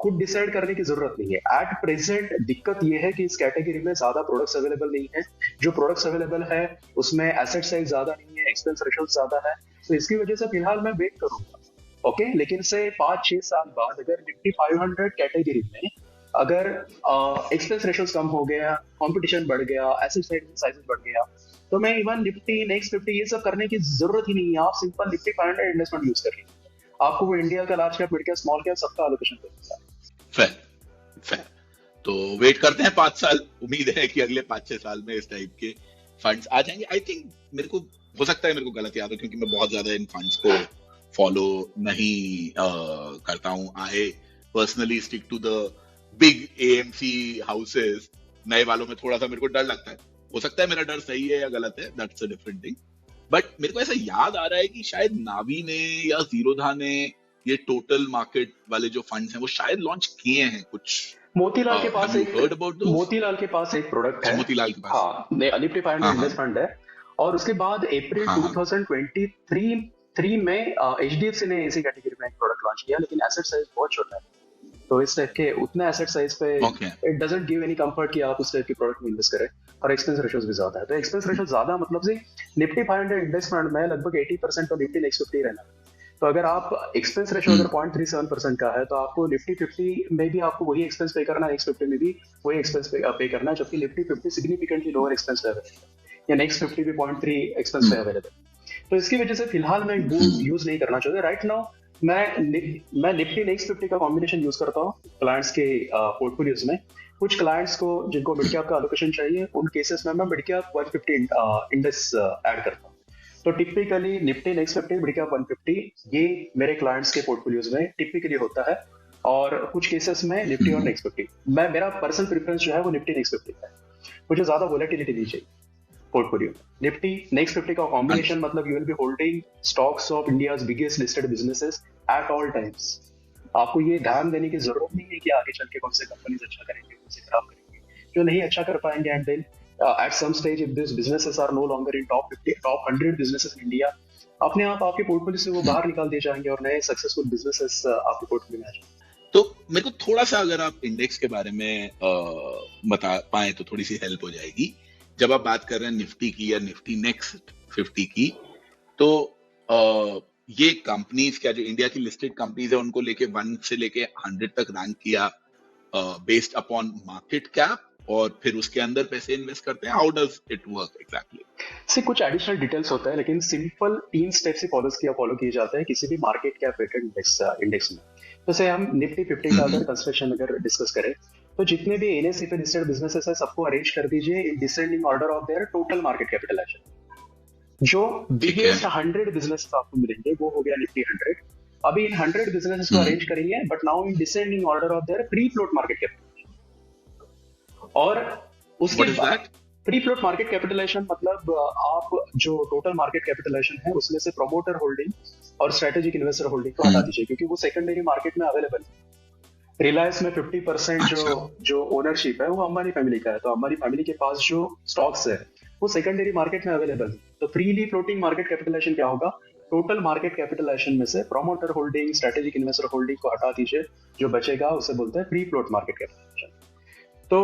खुद डिसाइड करने की जरूरत नहीं है. एट प्रेजेंट दिक्कत ये है कि इस कैटेगरी में ज्यादा प्रोडक्ट्स अवेलेबल नहीं है. जो प्रोडक्ट्स अवेलेबल है उसमें एसेट साइज ज्यादा नहीं है, एक्सपेंस रेशियो ज्यादा है. तो इसकी वजह से फिलहाल मैं वेट करूंगा. ओके, लेकिन से 5-6 साल बाद अगर निफ्टी 500 कैटेगरी में अगर एक्सपेंस रेशियोज कम हो गया, कंपटीशन बढ़ गया, एसेट साइजेस बढ़ गया, तो मैं इवन निफ्टी नेक्स्ट 50 ये सब करने की जरूरत ही नहीं है. आप simple Nifty 500 index fund use कर लीजिए. आपको वो इंडिया का large cap, mid cap, small cap सबका एलोकेशन करता है. फेयर. तो वेट करते हैं 5 साल. उम्मीद है कि अगले 5-6 साल में इस टाइप के फंड्स आ जाएंगे. आई थिंक मेरे को हो सकता है मेरे को गलत याद हो क्योंकि मैं बहुत ज्यादा इन फंड्स को फॉलो नहीं करता हूँ. I personally stick to the big AMC houses. नए वालों में थोड़ा सा मेरे को डर लगता है. हो सकता है मेरा डर सही है या गलत है, that's a different thing. But मेरे को ऐसा याद आ रहा है कि शायद नावी ने या जीरोधा ने ये टोटल मार्केट वाले जो फंड्स हैं वो शायद लॉन्च किए हैं कुछ। मोतीलाल के हैव पास यू एक हर्ड अबाउट दोस? मोतीलाल के पास एक प्रोडक्ट अच्छा, है। मोतीलाल के पास। हाँ, निफ्टी 500 हाँ हाँ इंडेक्स फंड है। और उसके बाद अप्रैल हाँ हाँ 2023 में एचडीएफसी ने इसी कैटेगरी में एक प्रोडक्ट लॉन्च किया, लेकिन एसेट साइज बहुत छोटा है। तो इस टाइप के उतने एसेट साइज पे okay. It doesn't give any comfort कि आप उस टाइप के प्रोडक्ट में इन्वेस्ट करें। और एक्सपेंस रेशियोज भी ज्यादा है, तो एक्सपेंस रेशियो ज्यादा मतलब से निफ्टी 500 इंडेक्स फंड में लगभग 80% तो निफ्टी नेक्स्ट 50 रहना है। तो अगर आप एक्सपेंस रेशियो अगर 0.37% का है, तो आपको निफ्टी 50 में भी आपको वही एक्सपेंस पे करना है, नेक्स्ट 50 में भी वही एक्सपेंस पे करना है, जबकि निफ्टी 50 सिग्निफिकेंटली लोअर एक्सपेंस पे अवेलेबल है, या नेक्स्ट 50 भी 0.3 एक्सपेंस पे अवेलेबल। तो इसकी वजह से फिलहाल मैं वो यूज नहीं करना चाहता राइट नाउ। मैं निफ्टी नेक्स्ट 50 का कॉम्बिनेशन यूज करता हूँ क्लाइंट्स के पोर्टफोलियोज में। कुछ क्लाइंट्स को जिनको मिड कैप का एलोकेशन चाहिए, उन केसेस में मैं मिड कैप 150 इंडेक्स ऐड करता हूँ। तो typically Nifty next 50 mid cap 150 ये मेरे क्लाइंट्स के पोर्टफोलियोज में टिपिकली होता है। और कुछ केसेस में निफ्टी और नेक्स्ट 50। मेरा पर्सनल प्रेफरेंस जो है वो निफ्टी नेक्स्ट 50 है। मुझे ज्यादा वोलेटिलिटी नहीं चाहिए पोर्टफोलियो। निफ्टी नेक्स्ट 50 का कॉम्बिनेशन मतलब you will be holding stocks of India's biggest listed businesses at all times. आपको ये ध्यान देने की जरूरत नहीं है कि आगे चल के कौन से कंपनीज अच्छा करेंगे, कौन से खराब करेंगे, जो नहीं अच्छा कर पाएंगे। And then at some stage if this businesses are no longer in top 50 top 100 businesses in India, अपने आप आपके पोर्टफोलियो से वो बाहर निकाल दिए जाएंगे और नए सक्सेसफुल बिजनेसेस आपके पोर्टफोलियो में आ जाएंगे। तो मेरे को थोड़ा सा अगर आप इंडेक्स के बारे में बता पाए तो थोड़ी सी हेल्प हो जाएगी। जब आप बात कर रहे हैं निफ्टी की या निफ्टी नेक्स्ट 50 की, तो ये कंपनीज क्या जो इंडिया की लिस्टेड कंपनीज है उनको लेके 1 से लेके 100 तक रैंक किया बेस्ड अपॉन मार्केट कैप, और फिर उसके अंदर पैसे इन्वेस्ट करते हैं। How does it work exactly? से कुछ एडिशनल डिटेल्स होता है, लेकिन सिंपल 3 स्टेप से फॉलो किए जाते हैं किसी भी मार्केट कैप रेटेड इंडेक्स में। जैसे हम निफ्टी 50 का अगर कंस्ट्रक्शन अगर डिस्कस करें, तो जितने भी एनएसई पे लिस्टेड बिजनेसेस है सबको अरेंज कर दीजिए in descending order of their total market capitalization. जो बिगेस्ट 100 बिजनेस आपको मिलेंगे वो हो गया निफ्टी 100। अभी इन 100 बिजनेसेस को अरेंज करेंगे, but now in descending order of their free float market capitalization. और उसके बाद प्री फ्लोट मार्केट कैपिटलाइजेशन मतलब आप जो टोटल मार्केट कैपिटलाइजेशन है उसमें से प्रोमोटर होल्डिंग और स्ट्रेटेजिक इन्वेस्टर होल्डिंग को हटा दीजिए, क्योंकि वो सेकेंडरी मार्केट में अवेलेबल है। रिलायंस में 50% जो ओनरशिप है वो अंबानी फैमिली का है, तो अंबानी फैमिली के पास जो स्टॉक्स है वो सेकेंडरी मार्केट में अवेलेबल है। तो फ्रीली फ्लोटिंग मार्केट कैपिटलाइजेशन क्या होगा, टोटल मार्केट कैपिटलाइजेशन में से promoter holding strategic investor holding को हटा दीजिए, जो बचेगा उसे बोलते हैं प्री फ्लोट मार्केट कैपिटलाइजेशन। तो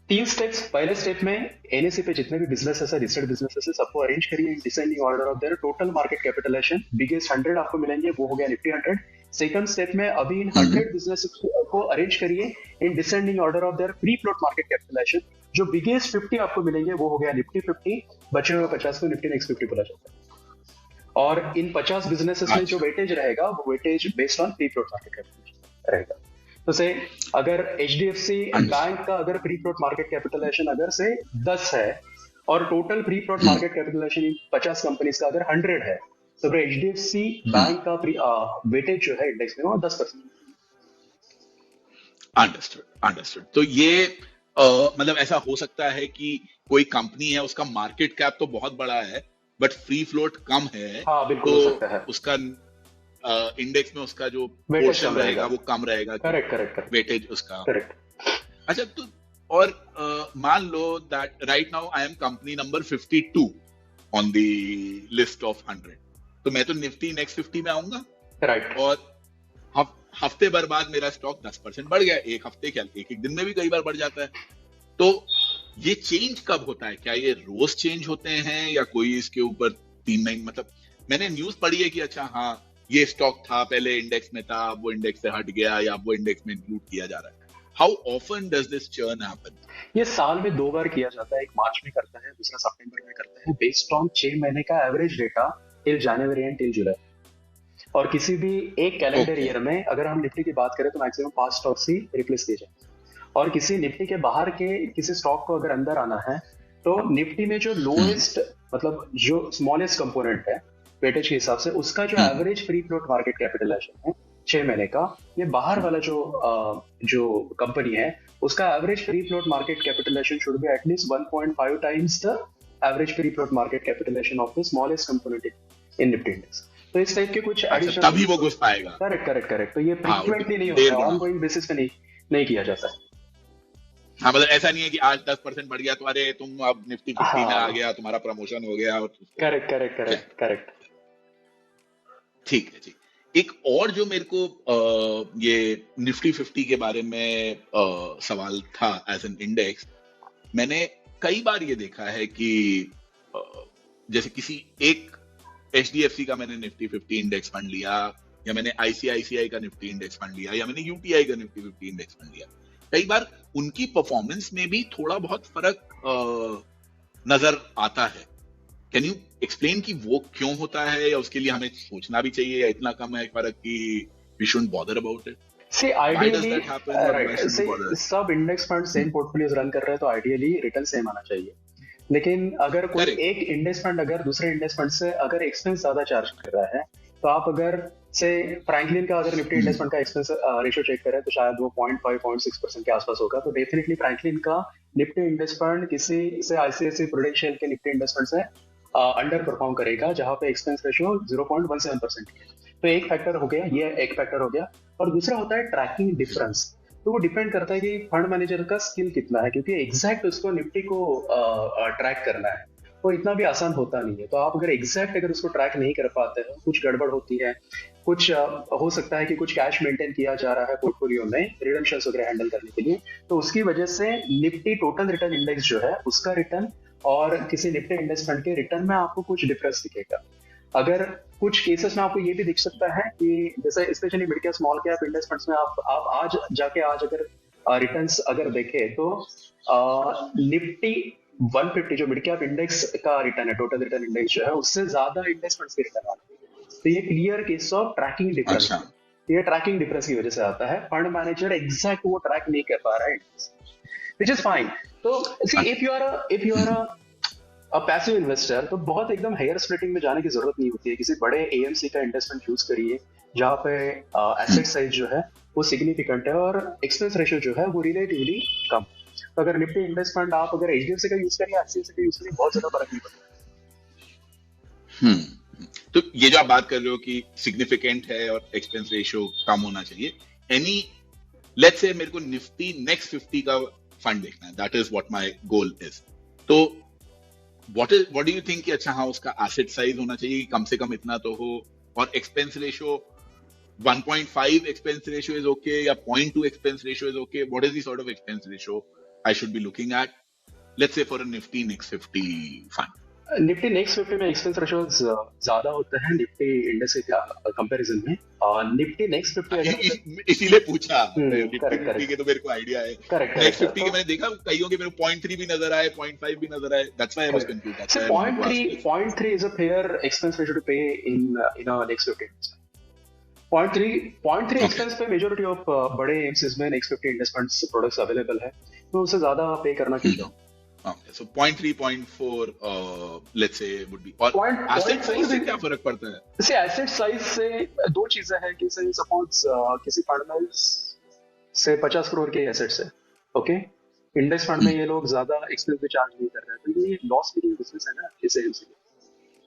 3 स्टेप्स। पहले स्टेप में एनएसई पे जितने भी बिजनेसेस है, लिस्टेड बिजनेसेस है, सबको अरेंज करिए descending order of their total market capitalization. Biggest 100 आपको मिलेंगे, वो हो गया निफ्टी 100। सेकंड स्टेप में अभी इन 100 बिजनेसेस को अरेंज करिए in descending order of their free float market capitalization. जो बिगेस्ट 50 आपको मिलेंगे वो हो गया निफ्टी 50, बचे हुए 50 को निफ्टी नेक्स्ट 50 बोला जाता है। और इन 50 बिजनेसेस में जो वेटेज रहेगा वो weightage based on free float market capitalization रहेगा। तो से अगर एचडीएफसी बैंक का अगर फ्री फ्लोट मार्केट कैपिटलाइजेशन अगर से 10 है और total free float market capitalization in 50 companies का अगर 100 है, तो फिर एचडीएफसी बैंक का वेटेज जो है इंडेक्स में वो 10%। अंडरस्टूड। तो ये मतलब ऐसा हो सकता है कि कोई कंपनी है उसका मार्केट कैप तो बहुत बड़ा है बट फ्री फ्लोट कम है। हाँ, बिल्कुल हो सकता है। उसका इंडेक्स में उसका जो पोर्शन रहेगा वो कम रहेगा। करेक्ट वेटेज उसका। करेक्ट। अच्छा, तो और मान लो that right now I am company number 52 on the list of 100, तो मैं तो निफ्टी नेक्स्ट 50 में आऊंगा, राइट। और हफ्ते भर बाद मेरा स्टॉक 10% बढ़ गया। एक हफ्ते क्या, एक दिन में भी कई बार बढ़ जाता है। तो ये चेंज कब होता है? क्या ये रोज चेंज होते हैं या कोई इसके ऊपर 3 महीने, मतलब मैंने न्यूज पढ़ी है कि अच्छा हाँ ये स्टॉक था पहले इंडेक्स में था, अब वो इंडेक्स से हट गया या वो इंडेक्स में इंक्लूड किया जा रहा है। How often does this churn happen? ये साल में 2 बार किया जाता है, एक मार्च में करता है, दूसरा सितंबर में करता है, बेस्ड ऑन 6 महीने का average data till January and till July. और किसी भी एक कैलेंडर ईयर में अगर हम निफ्टी की बात करें तो मैक्सिमम 5 स्टॉक्स ही रिप्लेस किए जाए। और किसी निफ्टी के बाहर के किसी स्टॉक को अगर अंदर आना है तो निफ्टी में जो लोएस्ट मतलब जो स्मॉलेस्ट कंपोनेंट है वेटेज के हिसाब से, उसका जो average free float market capitalization है 6 महीने का, ये बाहर वाला जो कंपनी है उसका average free float market capitalization should be at least 1.5 times the average free float market capitalization of the smallest component in Nifty index. तो इस टाइप के कुछ अच्छा, एडिशनल, तभी वो घुस पाएगा। Correct correct correct. तो ये हाँ, वो फ्रीक्वेंटली नहीं डेढ़ होता है, गुना। ऑनगोइंग बेसिस पे नहीं किया जाता है। हाँ, मतलब ऐसा नहीं है कि आज 10% बढ़ गया तो अरे तुम अब निफ्टी 50 में आ हाँ, गया, तुम्हारा प्रमोशन हो गया और करेक्ट करेक्ट क्या, करेक्ट करेक्ट। ठीक है जी। एक और जो मेरे को ये निफ्टी 50 के बारे में सवाल था एज एन इंडेक्स, मैंने कई बार ये देखा है कि अ, जैसे किसी एक एचडीएफसी का मैंने निफ्टी 50 इंडेक्स फंड लिया, या मैंने आईसीआईसीआई का निफ्टी इंडेक्स फंड लिया, या मैंने यूटीआई का निफ्टी 50 इंडेक्स फंड लिया, कई बार उनकी परफॉर्मेंस में भी थोड़ा बहुत फर्क नजर आता है। कैन यू एक्सप्लेन कि वो क्यों होता है, या उसके लिए हमें सोचना भी चाहिए, या इतना कम है फर्क कि we shouldn't bother about it? See, Why does ideally, that happen, or why right, should we see, bother? सब index fund same portfolios run कर रहे हैं तो आइडियली रिटर्न सेम आना चाहिए। लेकिन अगर कोई Correct. एक इंडेक्स फंड अगर दूसरे इंडेक्स फंड से अगर एक्सपेंस ज्यादा चार्ज कर रहा है, तो आप अगर से फ्रैंकलिन का अगर निफ्टी इंडेक्स फंड का एक्सपेंस रेशियो चेक करें तो शायद वो 0.5-0.6% के आसपास होगा। तो डेफिनेटली फ्रैंकलिन का निफ्टी इंडेक्स फंड किसी से आईसीआईसीआई प्रूडेंशियल के निफ्टी इंडेक्स फंड से अंडर परफॉर्म करेगा, जहां पे एक्सपेंस रेशियो 0.17% है। तो एक फैक्टर हो गया, ये एक फैक्टर हो गया। और दूसरा होता है ट्रैकिंग डिफरेंस। तो वो डिपेंड करता है कि फंड मैनेजर का स्किल कितना है, क्योंकि एग्जैक्ट उसको निफ्टी को ट्रैक करना है वो इतना भी आसान होता नहीं है। तो आप अगर एग्जैक्ट अगर उसको ट्रैक नहीं कर पाते हो, कुछ गड़बड़ होती है, कुछ हो सकता है कि कुछ कैश मेंटेन किया जा रहा है पोर्टफोलियो में रिडम्पशंस वगैरह हैंडल करने के लिए, तो उसकी वजह से निफ्टी टोटल रिटर्न इंडेक्स जो है उसका रिटर्न और किसी निफ्टी इंडेक्स फंड के रिटर्न में आपको कुछ डिफरेंस दिखेगा। अगर कुछ केसेस में आपको ये भी दिख सकता है कि जैसे specially mid cap small cap index funds में आप आज जाके आज अगर रिटर्न्स अगर देखें तो निफ्टी 150 जो मिड कैप इंडेक्स का रिटर्न है, टोटल रिटर्न इंडेक्स जो है, उससे ज्यादा इंडेक्स फंड्स के रिटर्न आते हैं। तो ये clear case of tracking difference, अच्छा, ये ट्रैकिंग डिफरेंस की वजह से आता है। फंड मैनेजर एग्जैक्ट वो ट्रैक नहीं कर पा रहा है, विच इज फाइन। तो see if you are a passive investor, तो बहुत एकदम हेयर स्प्लिटिंग में जाने की जरूरत नहीं होती है। किसी बड़े एएमसी का इन्वेस्टमेंट चूज करिए जहां पे एसेट साइज जो है वो सिग्निफिकेंट है और एक्सपेंस रेशियो जो है वो रिलेटिवली कम। तो अगर निफ्टी इंडेक्स फंड आप अगर एचडीएफसी का यूज करिए, आईसीआईसीआई का यूज करिए, बहुत ज्यादा फर्क नहीं पड़ता। तो ये जो आप बात कर रहे हो कि सिग्निफिकेंट है और एक्सपेंस रेशियो कम होना चाहिए, एनी लेट्स से मेरे को निफ्टी नेक्स्ट 50 का फंड देखना है, that is what my goal is, तो व्हाट डू यू थिंक कि अच्छा हाँ उसका एसेट साइज होना चाहिए, कम से कम इतना तो हो, और expense ratio 1.5 expense ratio is okay, या 0.2 expense ratio is okay? What is the sort of expense ratio I should be looking at, let's say for a Nifty Next 50 fund? Nifty next 50 में expense ratio ज्यादा होता है Nifty index के comparison में। Nifty next 50 अगर इसीलिए पूछा, correct Nifty 50 correct के तो मेरे को आइडिया है, करेक्ट नेक्स्ट 50 के करेक्ट। मैंने देखा कईयों के मेरे को 0.3 भी नजर आए, 0.5 भी नजर आए, that's why I was confused, that's why I wanted to ask this. 0.3 is a fair expense ratio to pay in a next 50 0.3 expense पे मेजॉरिटी ऑफ बड़े एमसीज में next 50 index funds products available है, तो उससे ज्यादा पे करना क्यों जाओ। Okay, so 0.3, 0.4, let's say would be, और asset size से क्या फर्क पड़ता है? जैसे एसेट साइज से दो चीजें हैं कि सपोज किसी फंड में से 50 करोड़ के एसेट्स है, ओके, इंडेक्स फंड में ये लोग ज्यादा एक्सपेंस भी चार्ज नहीं कर रहे हैं, तो ये लॉस मेकिंग बिजनेस है ना इस एमसी में,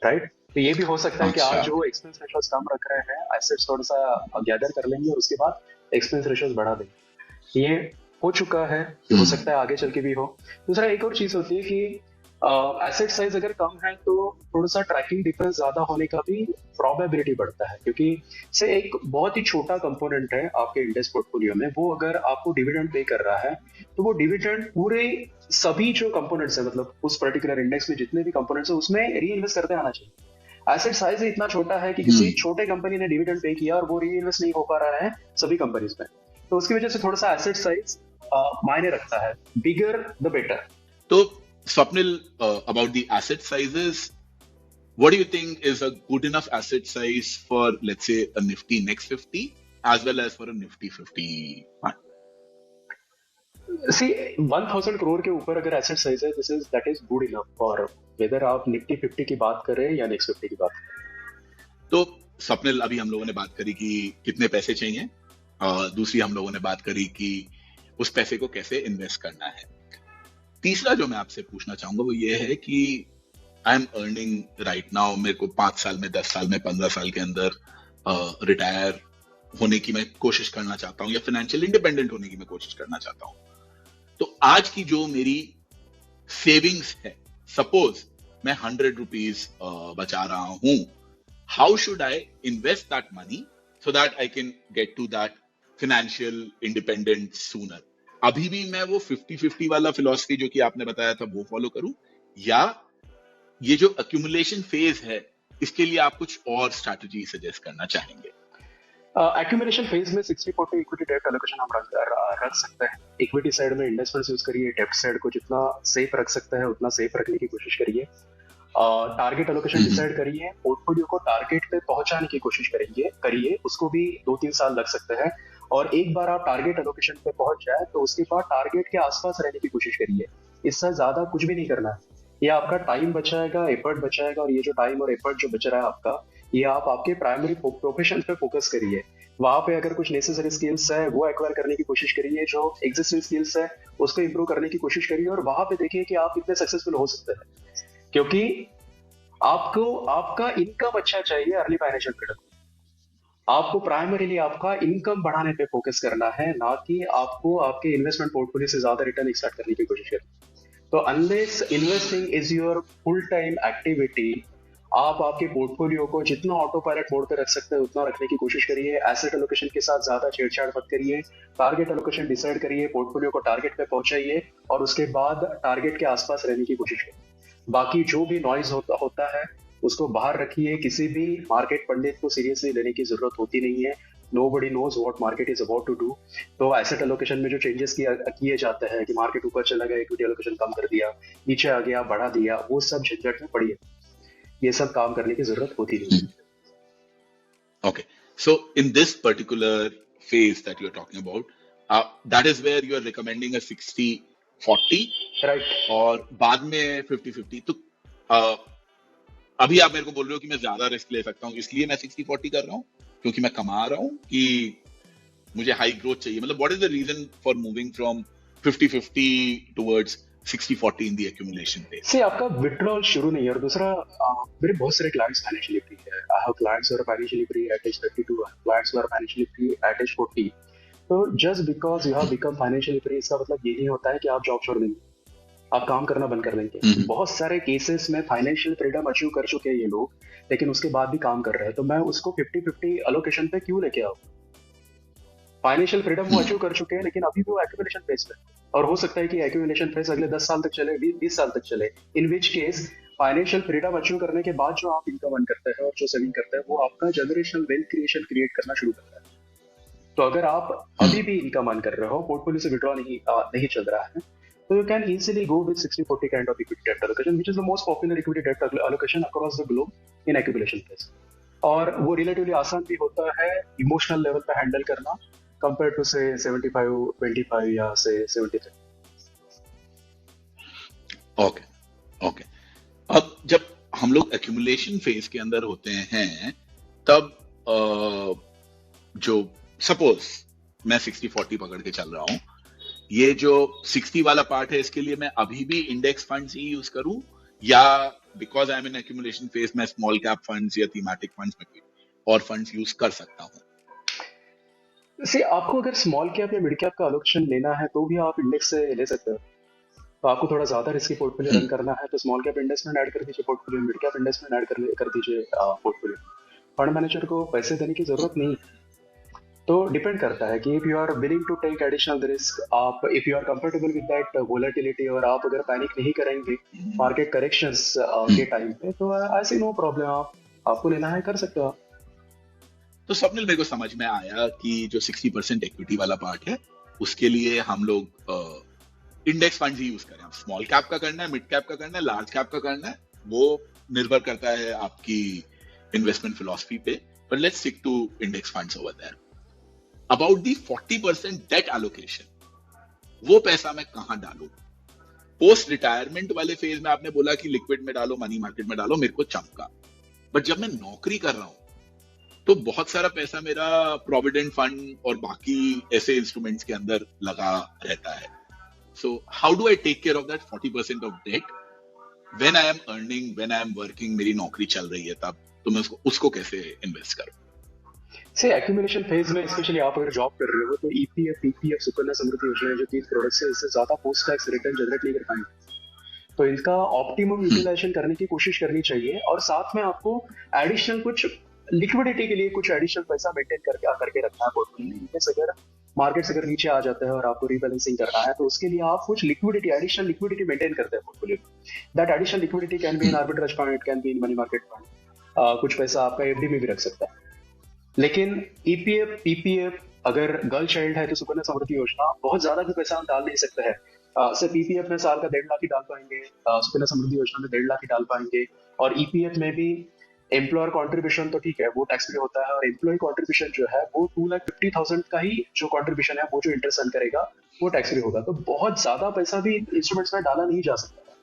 राइट। तो ये भी हो सकता है कि आज जो एक्सपेंस रेशियोस कम रख रहे हैं, एसेट्स थोड़ा सा गैदर कर लेंगे और उसके बाद एक्सपेंस रेशियोस बढ़ा देंगे। ये हो चुका है, ये हो सकता है आगे चल के भी हो। दूसरा एक और चीज होती है कि एसेट साइज अगर कम है तो थोड़ा सा ट्रैकिंग डिफरेंस ज्यादा होने का भी प्रोबेबिलिटी बढ़ता है, क्योंकि से एक बहुत ही छोटा कंपोनेंट है आपके इंडेक्स पोर्टफोलियो में, वो अगर आपको डिविडेंड पे कर रहा है तो वो डिविडेंड पूरे सभी जो कंपोनेंट्स है, मतलब उस पर्टिकुलर इंडेक्स में जितने भी कंपोनेंट्स है उसमें री इन्वेस्ट करते आना चाहिए। एसेट साइज इतना छोटा है कि किसी छोटे कंपनी ने डिविडेंड पे किया और वो री इन्वेस्ट नहीं हो पा रहा है सभी कंपनीज में, तो उसकी वजह से थोड़ा सा एसेट साइज मायने रखता है, बिगर द बेटर। तो Swapnil, about the asset sizes, what do you think is a good enough asset size for, let's say, a Nifty Next 50 as well as for a Nifty 50 fund? See, 1000 crore के ऊपर अगर asset size है, that is good enough for whether आप Nifty 50 की बात करें या next 50 की बात करें। तो स्वप्निल, अभी हम लोगों ने बात करी कि कितने पैसे चाहिए, और दूसरी हम लोगों ने बात करी कि उस पैसे को कैसे इन्वेस्ट करना है। तीसरा जो मैं आपसे पूछना चाहूंगा वो ये है कि आई एम अर्निंग राइट नाउ, मेरे को 5 साल में, 10 साल में, 15 साल के अंदर रिटायर होने की मैं कोशिश करना चाहता हूँ, या फाइनेंशियल इंडिपेंडेंट होने की मैं कोशिश करना चाहता हूँ, तो आज की जो मेरी सेविंग्स है, सपोज मैं 100 रुपीज बचा रहा हूं, how should I invest that money so that I can get to that financial independence sooner? अभी भी मैं वो 50-50 वाला फिलॉसफी जो कि आपने बताया था वो फॉलो करूं, या ये जो अक्यूमुलेशन फेज है इसके लिए आप कुछ और स्ट्रैटेजी सजेस्ट करना चाहेंगे? एक्यूमुलेशन फेज में 60-40 इक्विटी डेप्ट एलोकेशन हम रख सकते हैं। इक्विटी साइड में इंडेक्स फंड्स यूज करिए, डेप्ट साइड को जितना सेफ रख सकते हैं उतना सेफ रखने की कोशिश करिए। टारगेट एलोकेशन डिसाइड करिए, पोर्टफोलियो को टारगेट पे पहुंचाने की कोशिश करिए, उसको भी 2-3 साल लग सकते हैं। और एक बार आप टारगेट एलोकेशन पे पहुंच जाए तो उसके बाद टारगेट के आसपास रहने की कोशिश करिए। इससे ज्यादा कुछ भी नहीं करना है। ये आपका टाइम बचाएगा, एफर्ट बचाएगा, और ये जो टाइम और एफर्ट जो बच रहा है आपका, ये आप आपके प्राइमरी प्रोफेशन पे फोकस करिए। वहां पे अगर कुछ नेसेसरी स्किल्स है वो एक्वायर करने की कोशिश करिए, जो एग्जिस्टिंग स्किल्स है उसको इंप्रूव करने की कोशिश करिए, और वहां पे देखिए कि आप कितने सक्सेसफुल हो सकते हैं। क्योंकि आपको आपका इनकम अच्छा चाहिए अर्ली फाइनेंशियल फ्रीडम। आपको प्राइमरीली आपका इनकम बढ़ाने पे फोकस करना है, ना कि आपको आपके इन्वेस्टमेंट पोर्टफोलियो से ज्यादा रिटर्न एक्सट्रैक्ट करने की कोशिश करनी। तो unless investing is your full time activity, आप आपके पोर्टफोलियो को जितना ऑटो पायलट मोड पे रख सकते हैं उतना रखने की कोशिश करिए। एसेट एलोकेशन के साथ ज्यादा छेड़छाड़ मत करिए। टारगेट एलोकेशन डिसाइड करिए, पोर्टफोलियो को टारगेट पे पहुंचाइए, और उसके बाद टारगेट के आसपास रहने की कोशिश करिए। बाकी जो भी नॉइज होता है उसको बाहर रखिए। किसी भी मार्केट पंडित को सीरियसली लेने की जरूरत होती नहीं है। Nobody knows what market is about to do। तो एसेट एलोकेशन में जो चेंजेस किए जाते हैं कि मार्केट ऊपर चला गया, इक्विटी एलोकेशन कम कर दिया, नीचे आ गया, बढ़ा दिया, वो सब झंझट में पड़ी है। ये सब काम करने की जरूरत होती नहीं है। Okay, so in this particular phase that you're talking about, that is where you are recommending a 60-40, right. और बाद में 50-50। तो अभी आप मेरे को बोल रहे हो कि मैं ज्यादा रिस्क ले सकता हूँ, इसलिए मैं 60-40 कर रहा हूँ क्योंकि मैं कमा रहा हूँ, कि मुझे हाई ग्रोथ चाहिए? मतलब what is the reason for moving from 50-50 towards 60-40 in the accumulation phase? से आपका विड्रॉल शुरू नहीं है। और दूसरा, मेरे बहुत सारे क्लाइंट्स फाइनेंशियली फ्री है। I have clients who are financially free at age 32, clients who are financially free at age 40। तो just because you have become financially free, इसका मतलब ये नहीं होता है कि आप जॉब छोड़ देंगे, आप काम करना बंद कर देंगे। बहुत सारे केसेस में फाइनेंशियल फ्रीडम अचीव कर चुके हैं ये लोग, लेकिन उसके बाद भी काम कर रहे हैं। तो मैं उसको 50-50 एलोकेशन पे क्यों लेके आऊं? फाइनेंशियल फ्रीडम वो अचीव कर चुके हैं, लेकिन अभी भी वो एक्यूमुलेशन फेज पे, और हो सकता है कि एक्यूमुलेशन फेज अगले 10 साल तक चले, 20 साल तक चले। इन which case financial freedom achieve करने के बाद जो आप इनकम अर्न करते हैं और जो सेविंग करते हैं, वो आपका जनरेशनल वेल्थ क्रिएशन क्रिएट करना शुरू करता है। तो अगर आप अभी भी इनकम अर्न कर रहे हो, पोर्टफोलियो से विड्रॉ नहीं चल रहा है, so you can easily go with 60-40 kind of equity debt allocation, which is the most popular equity debt allocation across the globe in accumulation phase। और वो रिलेटिवली आसान भी होता है इमोशनल लेवल पे हैंडल करना, कंपेयर टू से 75-25 या से 73। ओके। अब जब हम लोग एक्यूमुलेशन फेज के अंदर होते हैं, तब जो सपोज मैं 60-40 पकड़ के चल रहा हूं, ये जो 60 वाला पार्ट है इसके लिए मैं अभी भी इंडेक्स फंड्स ही यूज करूं, या because I am in accumulation phase मैं स्मॉल कैप फंड्स या थीमेटिक फंड्स में कोई और फंड्स यूज कर सकता हूं? आपको अगर स्मॉल कैप या मिड कैप का एलोकेशन लेना है तो भी आप इंडेक्स से ले सकते हो। तो आपको थोड़ा ज्यादा रिस्की पोर्टफोलियो रन करना है तो स्मॉल कैप इन्वेस्टमेंट ऐड कर दीजिए portfolio, mid cap investment add कर दीजिए पोर्टफोलियो। फंड मैनेजर को पैसे देने की जरूरत नहीं है। तो डिपेंड करता है कि if you are willing to take additional risk, आप if you are comfortable with that volatility, और आप अगर पैनिक नहीं करेंगे मार्केट करेक्शंस के टाइम पे, तो आई सी नो प्रॉब्लम। आपको लेना है कर सकते हो आप। तो स्वप्निल, मेरे को समझ में आया कि जो 60% इक्विटी वाला पार्ट है उसके लिए हम लोग इंडेक्स फंड्स ही यूज करें। स्मॉल कैप का करना है, मिड कैप का करना है, लार्ज कैप का करना है, वो निर्भर करता है आपकी इन्वेस्टमेंट फिलॉसफी पे, but let's stick to index funds over there. About the 40% debt allocation, वो पैसा मैं कहां डालूं? पोस्ट रिटायरमेंट वाले फेज में आपने बोला कि लिक्विड में डालो, मनी मार्केट में डालो, मेरे को चमका। बट जब मैं नौकरी कर रहा हूं तो बहुत सारा पैसा मेरा प्रोविडेंट फंड और बाकी ऐसे इंस्ट्रूमेंट्स के अंदर लगा रहता है। So how do I take care of that 40% of debt when I am earning, when I am working, मेरी नौकरी चल रही है तब, तो मैं उसको कैसे इन्वेस्ट करूं? से एक्यूमुलेशन फेज में स्पेशली आप अगर जॉब कर रहे हो तो ईपीएफ, पीपीएफ, सुकन्या समृद्धि योजना जो 3 प्रोडक्ट्स है, इससे ज्यादा पोस्ट टैक्स रिटर्न जनरेट नहीं कर पाएंगे। तो इनका ऑप्टिमम यूटिलाइजेशन करने की कोशिश करनी चाहिए, और साथ में आपको एडिशनल कुछ लिक्विडिटी के लिए कुछ एडिशनल पैसा मेंटेन करके रखना है पोर्टफोलियो में। जैसे अगर मार्केट्स अगर नीचे आ जाता है और आपको रीबैलेंसिंग करना है, तो उसके लिए आप कुछ लिक्विडिटी, एडिशनल लिक्विडिटी मेंटेन करते हैं पोर्टफोलियो में। That additional liquidity can be in arbitrage fund, it can be in money market fund, कुछ पैसा आपका एफडी में भी रख सकता है। लेकिन ईपीएफ, पीपीएफ, अगर गर्ल चाइल्ड है तो सुकन्या समृद्धि योजना बहुत ज्यादा भी पैसा हम डाल नहीं सकते हैं। सिर्फ पीपीएफ में साल का 1.5 लाख ही डाल पाएंगे, सुकन्या समृद्धि योजना में 1.5 लाख ही डाल पाएंगे। और ईपीएफ में भी एम्प्लॉयर कॉन्ट्रीब्यूशन तो ठीक है, वो टैक्स फ्री होता है, और एम्प्लॉय कॉन्ट्रीब्यूशन जो है वो 2,50,000 का ही जो कॉन्ट्रीब्यूशन है, वो जो इंटरेस्ट अर्न करेगा वो टैक्स फ्री होगा। तो बहुत ज्यादा पैसा भी इंस्ट्रूमेंट्स में डाला नहीं जा सकता।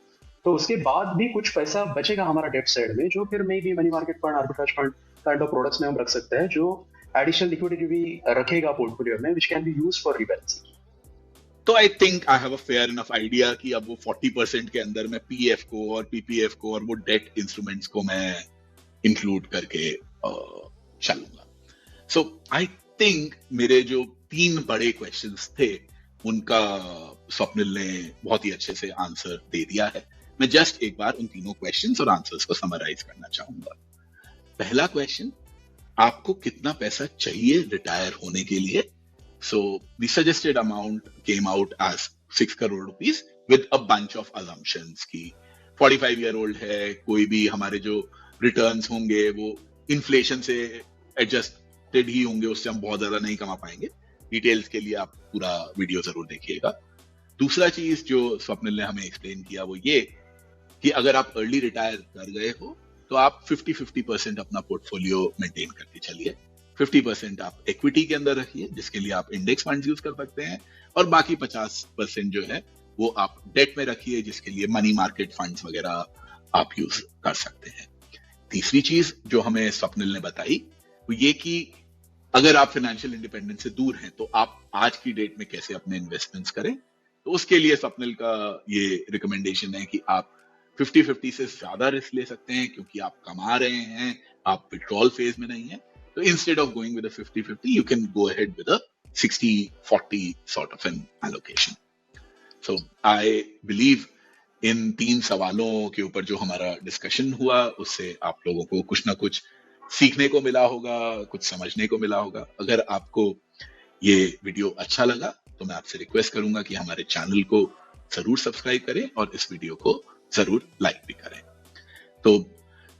तो उसके बाद भी कुछ पैसा बचेगा हमारा डेप्ट साइड में, जो फिर may be money market fund, arbitrage fund kind of products में हम रख सकते हैं, जो एडिशनल लिक्विडिटी भी रखेगा पोर्टफोलियो में, which can be used for rebalancing. तो I think I have a fair enough idea कि अब वो 40% के अंदर मैं पीएफ को और पीपीएफ को और वो डेट इंस्ट्रूमेंट्स को मैं इंक्लूड करके चलूंगा। सो आई थिंक मेरे जो 3 बड़े क्वेश्चंस थे उनका स्वप्निल ने बहुत ही अच्छे से आंसर दे दिया है। मैं जस्ट एक बार उन तीनों क्वेश्चंस और आंसर्स को समराइज करना चाहूंगा। पहला क्वेश्चन, आपको कितना पैसा चाहिए रिटायर होने के लिए? So the suggested amount came out as 6 crore rupees with a bunch of assumptions कि 45-year-old है, कोई भी हमारे जो रिटर्न्स होंगे वो इन्फ्लेशन से एडजस्टेड ही होंगे, उससे हम बहुत ज्यादा नहीं कमा पाएंगे। डिटेल्स के लिए आप पूरा वीडियो जरूर देखिएगा। दूसरा चीज जो स्वप्निल ने हमें एक्सप्लेन किया वो ये कि अगर आप अर्ली रिटायर कर गए हो तो आप 50-50% अपना पोर्टफोलियो मेंटेन करके चलिए। 50% आप इक्विटी के अंदर रखिए, जिसके लिए आप इंडेक्स फंड्स यूज कर सकते हैं, और बाकी 50% जो है वो आप डेट में रखिए, जिसके लिए मनी मार्केट फंड्स वगैरह आप यूज कर सकते हैं। तीसरी चीज जो हमें स्वप्निल ने बताई वो ये कि अगर आप फाइनेंशियल इंडिपेंडेंस से दूर हैं तो आप आज की डेट में कैसे अपने इन्वेस्टमेंट्स करें। तो उसके लिए स्वप्निल का ये रिकमेंडेशन है कि आप 50-50 से ज्यादा रिस्क ले सकते हैं, क्योंकि आप कमा रहे हैं, आप विड्रॉल फेज में नहीं है। So instead of going with a 50-50, you can go ahead with a 60-40 sort of an allocation. So I believe इन 3 सवालों के ऊपर जो हमारा डिस्कशन हुआ उससे आप लोगों को कुछ ना कुछ सीखने को मिला होगा, कुछ समझने को मिला होगा। अगर आपको ये वीडियो अच्छा लगा तो मैं आपसे रिक्वेस्ट करूंगा कि हमारे चैनल को जरूर सब्सक्राइब करें और इस वीडियो को जरूर लाइक भी करें। तो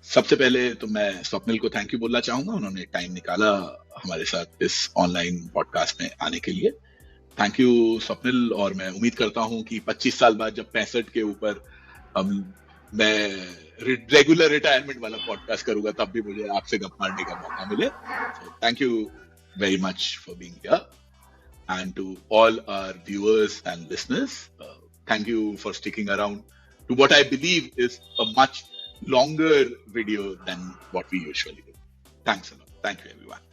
सबसे पहले तो मैं स्वप्निल को थैंक यू बोलना चाहूंगा, उन्होंने टाइम निकाला हमारे साथ इस ऑनलाइन पॉडकास्ट में आने के लिए। थैंक यू स्वप्निल, और मैं उम्मीद करता हूं कि 25 साल बाद जब 65 के ऊपर मैं रेगुलर रिटायरमेंट वाला पॉडकास्ट करूंगा तब भी मुझे आपसे गप मारने का मौका मिले। So thank you very much for being here, and to all our viewers and listeners, thank you for sticking around to what I believe is a much longer video than what we usually do. Thanks a lot. Thank you, everyone.